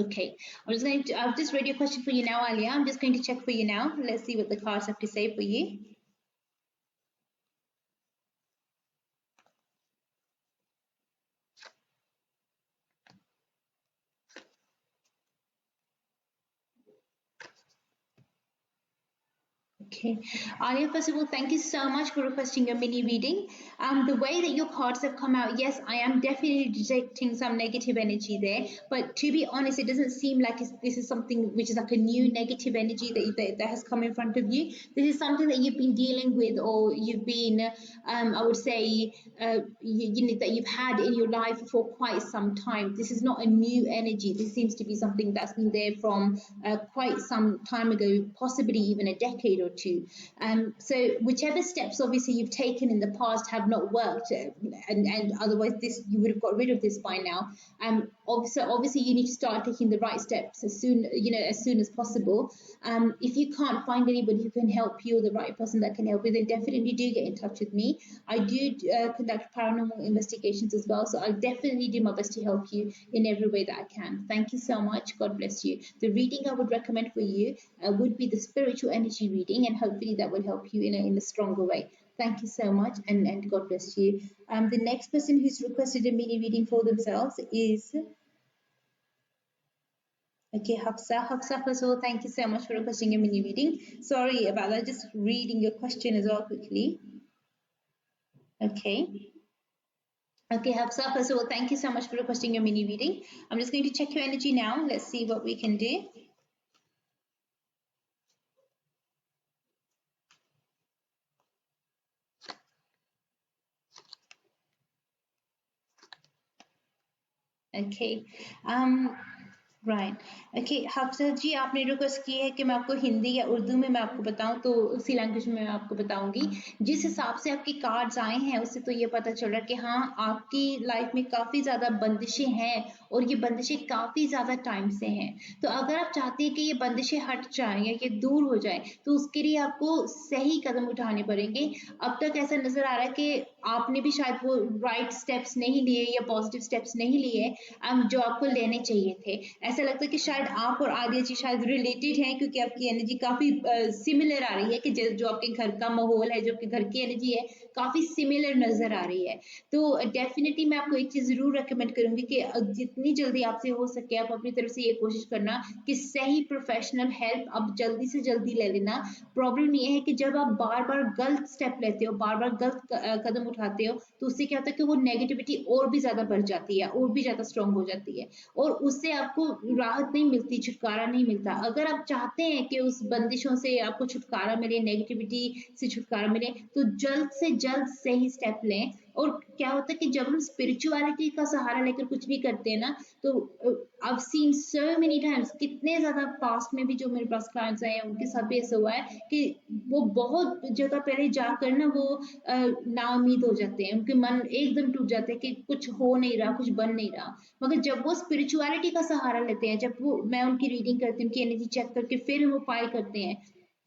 [SPEAKER 10] Okay, I've just read your question for you now, Alia. I'm just going to check for you now. Let's see what the cards have to say for you. Okay, Alia, first of all, thank you so much for requesting a mini reading. The way that your cards have come out, yes, I am definitely detecting some negative energy there. But to be honest, it doesn't seem like this is something which is like a new negative energy that has come in front of you. This is something that you've been dealing with, or you've been, I would say, that you've had in your life for quite some time. This is not a new energy. This seems to be something that's been there from quite some time ago, possibly even a decade or two. So whichever steps obviously you've taken in the past have not worked, and otherwise you would have got rid of this by now. obviously you need to start taking the right steps as soon as possible. If you can't find anybody who can help you, the right person that can help you, then definitely do get in touch with me. I do conduct paranormal investigations as well, so I'll definitely do my best to help you in every way that I can. Thank you so much. God bless you. The reading I would recommend for you would be the spiritual energy reading, and hopefully that will help you in a stronger way. Thank you so much, and God bless you. The next person who's requested a mini reading for themselves is Hafsa. Hafsa, first of all, thank you so much for requesting a mini reading. Sorry about that, just reading your question as well quickly. Okay, Hafsa, first of all, thank you so much for requesting your mini reading. I'm just going to check your energy now. Let's see what we can do. Okay, right okay Hafsa ji आपने request की है कि मैं आपको हिंदी या उर्दू में मैं आपको बताऊं, तो उसी लैंग्वेज में मैं आपको बताऊंगी। जिस हिसाब से आपके कार्ड्स आए हैं उससे तो ये पता चल रहा है कि हाँ, आपकी लाइफ में काफ़ी ज़्यादा बंदिशें हैं और ये बंदिशें काफ़ी ज़्यादा टाइम से हैं। तो अगर आप चाहते हैं कि ये बंदिशें हट जाएं या ये दूर हो जाएं, तो उसके लिए आपको सही कदम उठाने पड़ेंगे। अब तक ऐसा नज़र आ रहा है कि आपने भी शायद वो राइट स्टेप्स नहीं लिए या पॉजिटिव स्टेप्स नहीं लिए जो आपको लेने चाहिए थे। ऐसा लगता है कि शायद आप और आलिया जी शायद रिलेटेड हैं, क्योंकि आपकी एनर्जी काफ़ी सिमिलर आ रही है कि जो आपके घर का माहौल है, जो आपके घर की एनर्जी है, काफ़ी सिमिलर नज़र आ रही है। तो डेफिनेटली मैं आपको एक चीज़ ज़रूर रेकमेंड करूँगी कि जितनी जल्दी आपसे हो सके आप अपनी तरफ से ये कोशिश करना कि सही प्रोफेशनल हेल्प आप जल्दी से जल्दी ले लेना। प्रॉब्लम ये है कि जब आप बार बार गलत स्टेप लेते हो, बार बार गलत कदम उठाते हो, तो उससे क्या होता है कि वो नेगेटिविटी और भी ज़्यादा बढ़ जाती है और भी ज़्यादा स्ट्रॉन्ग हो जाती है और उससे आपको राहत नहीं मिलती, छुटकारा नहीं मिलता। अगर आप चाहते हैं कि उस बंदिशों से आपको छुटकारा मिले, नेगेटिविटी से छुटकारा मिले, तो जल्द से जल्द सही स्टेप लें। और क्या होता है कि जब हम स्पिरिचुअलिटी का सहारा लेकर कुछ भी करते हैं ना, तो I've seen so many times, कितने ज़्यादा पास्ट में भी जो मेरे पास क्लाइंट्स आए हैं उनके साथ भी ऐसा हुआ है कि वो बहुत जगह पहले जाकर ना वो नाउम्मीद हो जाते हैं, उनके मन एकदम टूट जाते हैं कि कुछ हो नहीं रहा, कुछ बन नहीं रहा। मगर जब वो स्पिरिचुअलिटी का सहारा लेते हैं, जब वो मैं उनकी रीडिंग करती हूँ, उनकी एनर्जी चेक करके फिर हम उपाय करते हैं,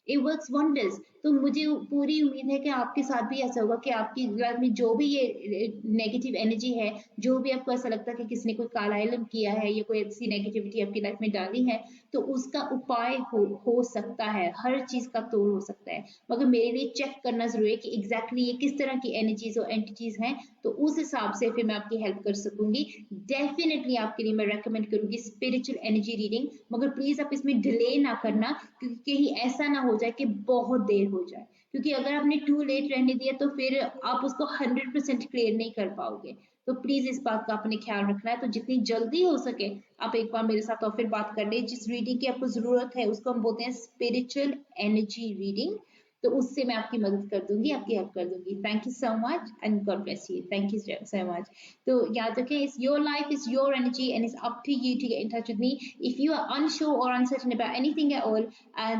[SPEAKER 10] इट वर्क्स वंडर्स। तो मुझे पूरी उम्मीद है कि आपके साथ भी ऐसा होगा कि आपकी लाइफ में जो भी ये नेगेटिव एनर्जी है, जो भी आपको ऐसा लगता है कि किसी ने कोई काला इल्म किया है या कोई ऐसी नेगेटिविटी आपकी लाइफ में डाली है, तो उसका उपाय हो सकता है, हर चीज़ का तोड़ हो सकता है। मगर मेरे लिए चेक करना ज़रूरी है कि एग्जैक्टली ये किस तरह की एनर्जीज और एंटिटीज़ हैं, तो उस हिसाब से फिर मैं आपकी हेल्प कर सकूंगी। डेफिनेटली आपके लिए मैं रेकमेंड करूंगी स्पिरिचुअल एनर्जी रीडिंग, मगर प्लीज़ आप इसमें डिले ना करना, क्योंकि कहीं ऐसा ना हो जाए कि बहुत देर हो जाए, क्योंकि अगर आपने टू लेट रहने दिया तो फिर आप उसको 100% क्लियर नहीं कर पाओगे। तो प्लीज इस बात का आपने ख्याल रखना है। तो जितनी जल्दी हो सके आप एक बार मेरे साथ और फिर बात कर ले। जिस रीडिंग की आपको जरूरत है उसको हम बोलते हैं स्पिरिचुअल एनर्जी रीडिंग, तो उससे मैं आपकी मदद कर दूंगी, आपकी हेल्प कर दूंगी। Thank you so much and God bless you. Thank you so much. तो याद रखें, it's your life, it's your energy and it's up to you to get in touch with me. If you are unsure or uncertain about anything at all,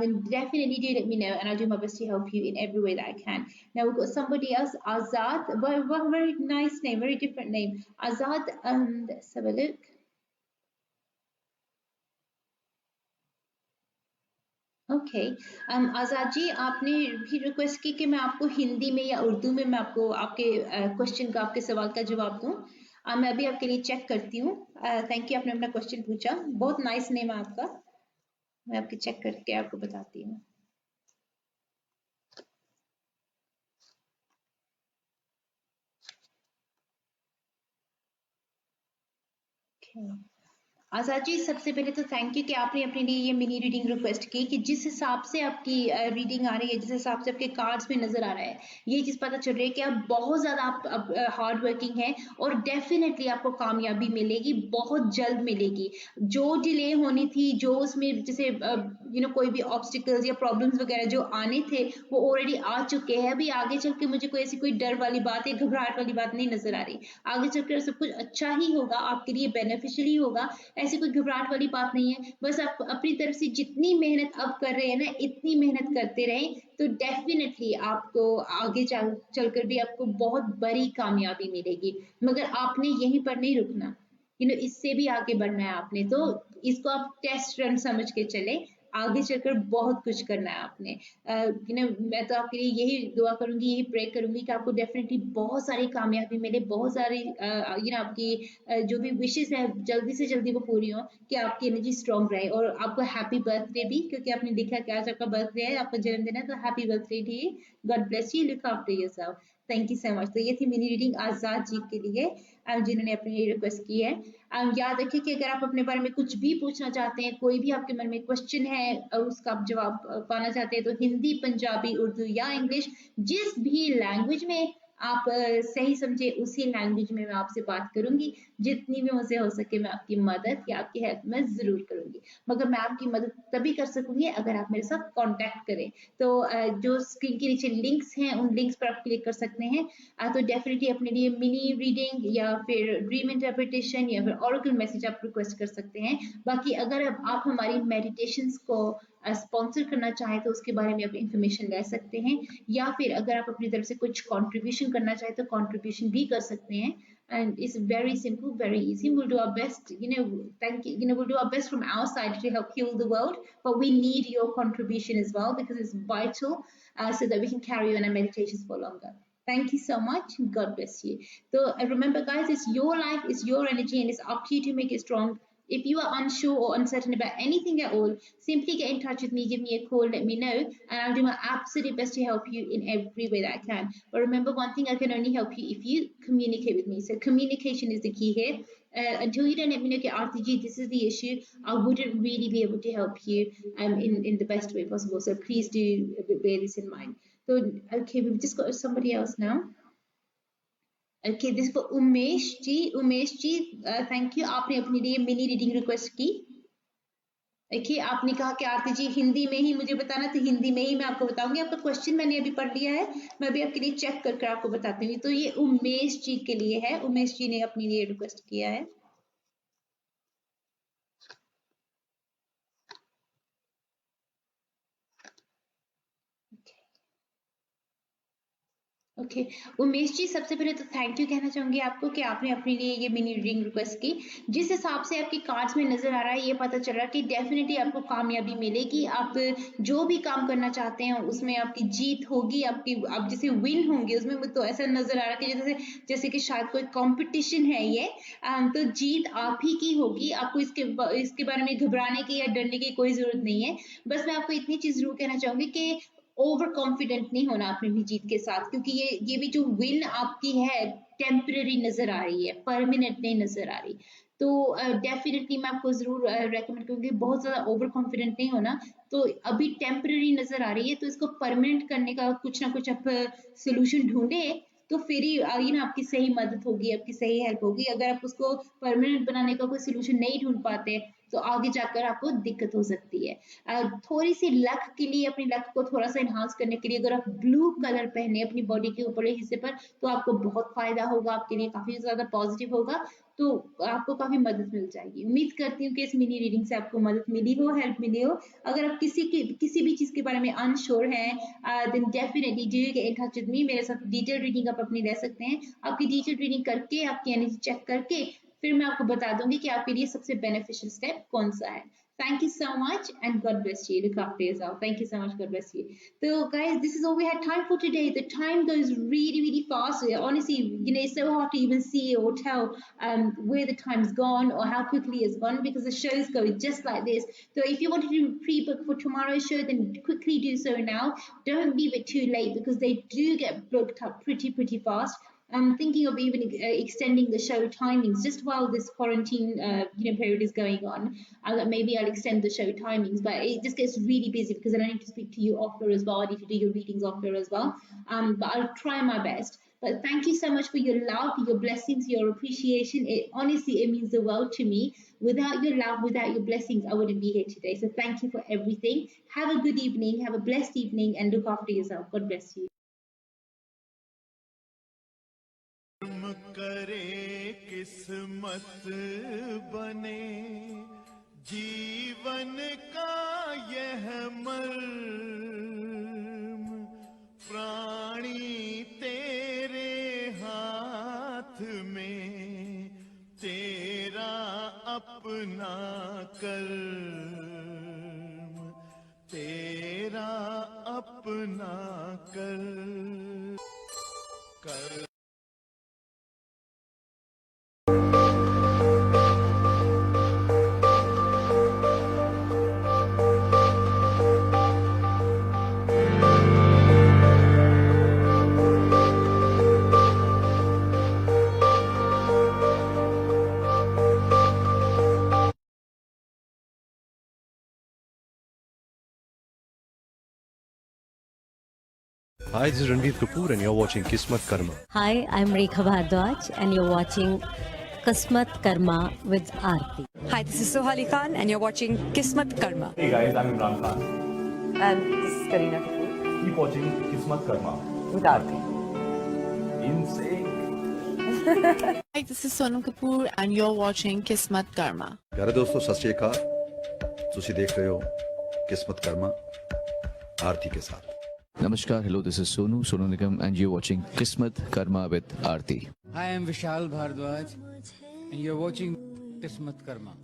[SPEAKER 10] then definitely do let me know and I'll do my best to help you in every way that I can. Now we've got somebody else, Azad. Very nice name, very different name. Azad, let's have a look. Okay Azad ji, आपने भी request की कि मैं आपको हिंदी में या उर्दू में मैं आपको आपके क्वेश्चन का, आपके सवाल का जवाब दूं। मैं अभी आपके लिए चेक करती हूँ। थैंक यू, आपने अपना क्वेश्चन पूछा, बहुत नाइस नेम है आपका। मैं आपके चेक करके आपको बताती हूँ। आज़ाद जी, सबसे पहले तो थैंक यू कि आपने अपने लिए ये मिनी रीडिंग रिक्वेस्ट की कि जिस हिसाब से आपकी रीडिंग आ रही है, जिस हिसाब से आपके कार्ड्स में नज़र आ रहा है, ये चीज़ पता चल रही है कि आप बहुत ज़्यादा आप हार्ड वर्किंग हैं और डेफिनेटली आपको कामयाबी मिलेगी, बहुत जल्द मिलेगी। जो डिले होनी थी, जो उसमें जैसे कोई भी ऑब्स्टिकल्स या प्रॉब्लम्स वगैरह जो आने थे वो ऑलरेडी आ चुके हैं। अभी आगे चल के मुझे कोई ऐसी कोई डर वाली बात या घबराहट वाली बात नहीं नज़र आ रही। आगे चलकर सब कुछ अच्छा ही होगा, आपके लिए बेनिफिशियल ही होगा, ऐसी कोई घबराहट वाली बात नहीं है। बस आप अपनी तरफ से जितनी मेहनत अब कर रहे हैं ना, इतनी मेहनत करते रहें, तो डेफिनेटली आपको आगे चलकर भी आपको बहुत बड़ी कामयाबी मिलेगी। मगर आपने यहीं पर नहीं रुकना, इससे भी आगे बढ़ना है आपने, तो इसको आप टेस्ट रन समझ के चले, आगे चलकर बहुत कुछ करना है आपने। मैं तो आपके लिए यही दुआ करूंगी, यही प्रे करूंगी कि आपको डेफिनेटली बहुत सारी कामयाबी मिले, बहुत सारी आपकी जो भी विशेस है जल्दी से जल्दी वो पूरी हो, कि आपकी एनर्जी स्ट्रांग रहे। और आपको हैप्पी बर्थडे भी, क्योंकि आपने लिखा कि आज आपका बर्थडे है, आपका जन्मदिन है, तो happy birthday to you, God bless you, look after yourself. Thank you so much. तो ये थी मिनी रीडिंग आजाद जी के लिए, जिन्होंने अपनी रिक्वेस्ट की है। याद रखिए कि अगर आप अपने बारे में कुछ भी पूछना चाहते हैं, कोई भी आपके मन में क्वेश्चन है और उसका आप जवाब पाना चाहते हैं, तो हिंदी, पंजाबी, उर्दू या इंग्लिश, जिस भी लैंग्वेज में आप सही समझे उसी लैंग्वेज में मैं आपसे बात करूंगी। जितनी भी मुझसे हो सके मैं आपकी मदद या आपकी हेल्प मैं जरूर करूंगी, मगर मैं आपकी मदद तभी कर सकूंगी अगर आप मेरे साथ कांटेक्ट करें। तो जो स्क्रीन के नीचे लिंक्स हैं उन लिंक्स पर आप क्लिक कर सकते हैं। तो डेफिनेटली अपने लिए मिनी रीडिंग या फिर ड्रीम इंटरप्रिटेशन या फिर ऑरेकल मैसेज आप रिक्वेस्ट कर सकते हैं। बाकी अगर आप हमारी मेडिटेशंस को स्पॉन्सर करना चाहें तो उसके बारे में आप इंफॉर्मेशन ले सकते हैं, या फिर अगर आप अपनी तरफ से कुछ कंट्रीब्यूशन करना चाहें तो कंट्रीब्यूशन भी कर सकते हैं। And it's very simple, very easy. We'll do our best, we'll do our best from our side to help heal the world, but we need your contribution as well because it's vital, so that we can carry on our meditations for longer. Thank you so much. God bless you. So remember, guys, it's your life, it's your energy, and it's up to you to make it strong. If you are unsure or uncertain about anything at all, simply get in touch with me, give me a call, let me know, and I'll do my absolute best to help you in every way that I can. But remember one thing, I can only help you if you communicate with me. So communication is the key here. Until you don't let me know, okay, RTG, this is the issue, I wouldn't really be able to help you in the best way possible. So please do bear this in mind. So, okay, we've just got somebody else now. Okay, this for Umesh ji. Umesh ji, thank you, आपने अपने लिए mini reading request की। देखिए, आपने कहा कि आरती जी हिंदी में ही मुझे बताना, तो हिंदी में ही मैं आपको बताऊंगी। आपका क्वेश्चन मैंने अभी पढ़ लिया है, मैं अभी आपके लिए चेक करके आपको बताती हूँ। तो ये उमेश जी के लिए है, उमेश जी ने अपने लिए रिक्वेस्ट किया है। ओके उमेश जी, सबसे पहले तो थैंक यू कहना चाहूंगी आपको कि आपने अपने लिए ये मिनी रीडिंग रिक्वेस्ट की। जिस हिसाब से आपकी कार्ड्स में नजर आ रहा है, ये पता चल रहा है कि डेफिनेटली आपको कामयाबी मिलेगी। आप जो भी काम करना चाहते हैं उसमें आपकी जीत होगी, आप जैसे विन होंगे उसमें। तो ऐसा नजर आ रहा है कि जैसे कि शायद कोई कंपटीशन है ये, तो जीत आप ही की होगी। आपको इसके बारे में घबराने की या डरने की कोई जरूरत नहीं है। बस मैं आपको इतनी चीज जरूर कहना चाहूंगी कि ओवर कॉन्फिडेंट नहीं होना अपनी जीत के साथ, क्योंकि ये भी जो विन आपकी है टेम्पररी नजर आ रही है, परमानेंट नहीं नजर आ रही। तो डेफिनेटली मैं आपको जरूर रेकमेंड करूंगी बहुत ज्यादा ओवर कॉन्फिडेंट नहीं होना। तो अभी टेम्पररी नजर आ रही है, तो इसको परमानेंट करने का कुछ ना कुछ आप सोल्यूशन ढूंढे, तो फिर ही आपकी सही मदद होगी, आपकी सही हेल्प होगी। अगर आप उसको परमानेंट बनाने का कोई सोल्यूशन नहीं ढूंढ पाते तो आगे जाकर आपको दिक्कत हो सकती है। थोड़ी सी लक के लिए, अपनी लक को थोड़ा सा इन्हांस करने के लिए अगर आप ब्लू कलर पहने अपनी बॉडी के ऊपरी हिस्से पर, तो आपको बहुत फायदा होगा, आपके लिए काफी ज्यादा पॉजिटिव होगा, तो आपको काफी मदद मिल जाएगी। उम्मीद करती हूँ कि इस मिनी रीडिंग से आपको मदद मिली हो, हेल्प मिली हो। अगर आप किसी भी चीज के बारे में अनश्योर हैं, then definitely do get in touch with me. मेरे साथ डिटेल रीडिंग आप अपनी ले सकते हैं। आपकी डिटेल रीडिंग करके, आपकी एनर्जी चेक करके, फिर मैं आपको बता दूंगी कि आपके लिए सबसे बेनिफिशियल स्टेप कौन सा है। Thank you so much and God bless you. Look after yourself. Thank you so much. God bless you. So guys, this is all we had time for today. The time goes really, really fast. Honestly, it's so hard to even see or tell where the time's gone or how quickly it's gone, because the show's going just like this. So if you wanted to pre-book for tomorrow's show, then quickly do so now. Don't leave it too late, because they do get booked up pretty fast. I'm thinking of even extending the show timings just while this quarantine period is going on. Maybe I'll extend the show timings, but it just gets really busy because then I need to speak to you off air as well. I need to do your readings off air as well. But I'll try my best. But thank you so much for your love, your blessings, your appreciation. Honestly, it means the world to me. Without your love, without your blessings, I wouldn't be here today. So thank you for everything. Have a good evening. Have a blessed evening, and look after yourself. God bless you.
[SPEAKER 1] करे किस्मत बने जीवन का यह मर्म, प्राणी तेरे हाथ में, तेरा
[SPEAKER 2] Hi, this is Ranveer Kapoor, and you're watching Kismat Karma.
[SPEAKER 3] Hi, I'm Rekha Bhardwaj, and you're watching Kismat Karma with Aarti.
[SPEAKER 4] Hi, this is Sohali Khan, and you're watching Kismat Karma.
[SPEAKER 5] Hey guys, I'm Imran Khan.
[SPEAKER 4] And this is Kareena Kapoor
[SPEAKER 5] Keep watching Kismat Karma.
[SPEAKER 4] with Aarti.
[SPEAKER 5] In sync.
[SPEAKER 6] Hi, this is Sonam Kapoor, and you're watching Kismat Karma.
[SPEAKER 7] ਪਿਆਰੇ ਦੋਸਤੋ ਸਤਿ ਸ਼੍ਰੀ ਅਕਾਲ ਤੁਸੀਂ ਦੇਖ ਰਹੇ ਹੋ ਕਿਸਮਤ ਕਰਮਾ ਆਰਤੀ ਕੇ ਸਾਥ
[SPEAKER 8] Namaskar, hello, this is Sonu Nigam, and you're watching Kismat Karma with Aarti.
[SPEAKER 9] Hi, I'm Vishal Bhardwaj, and you're watching Kismat Karma.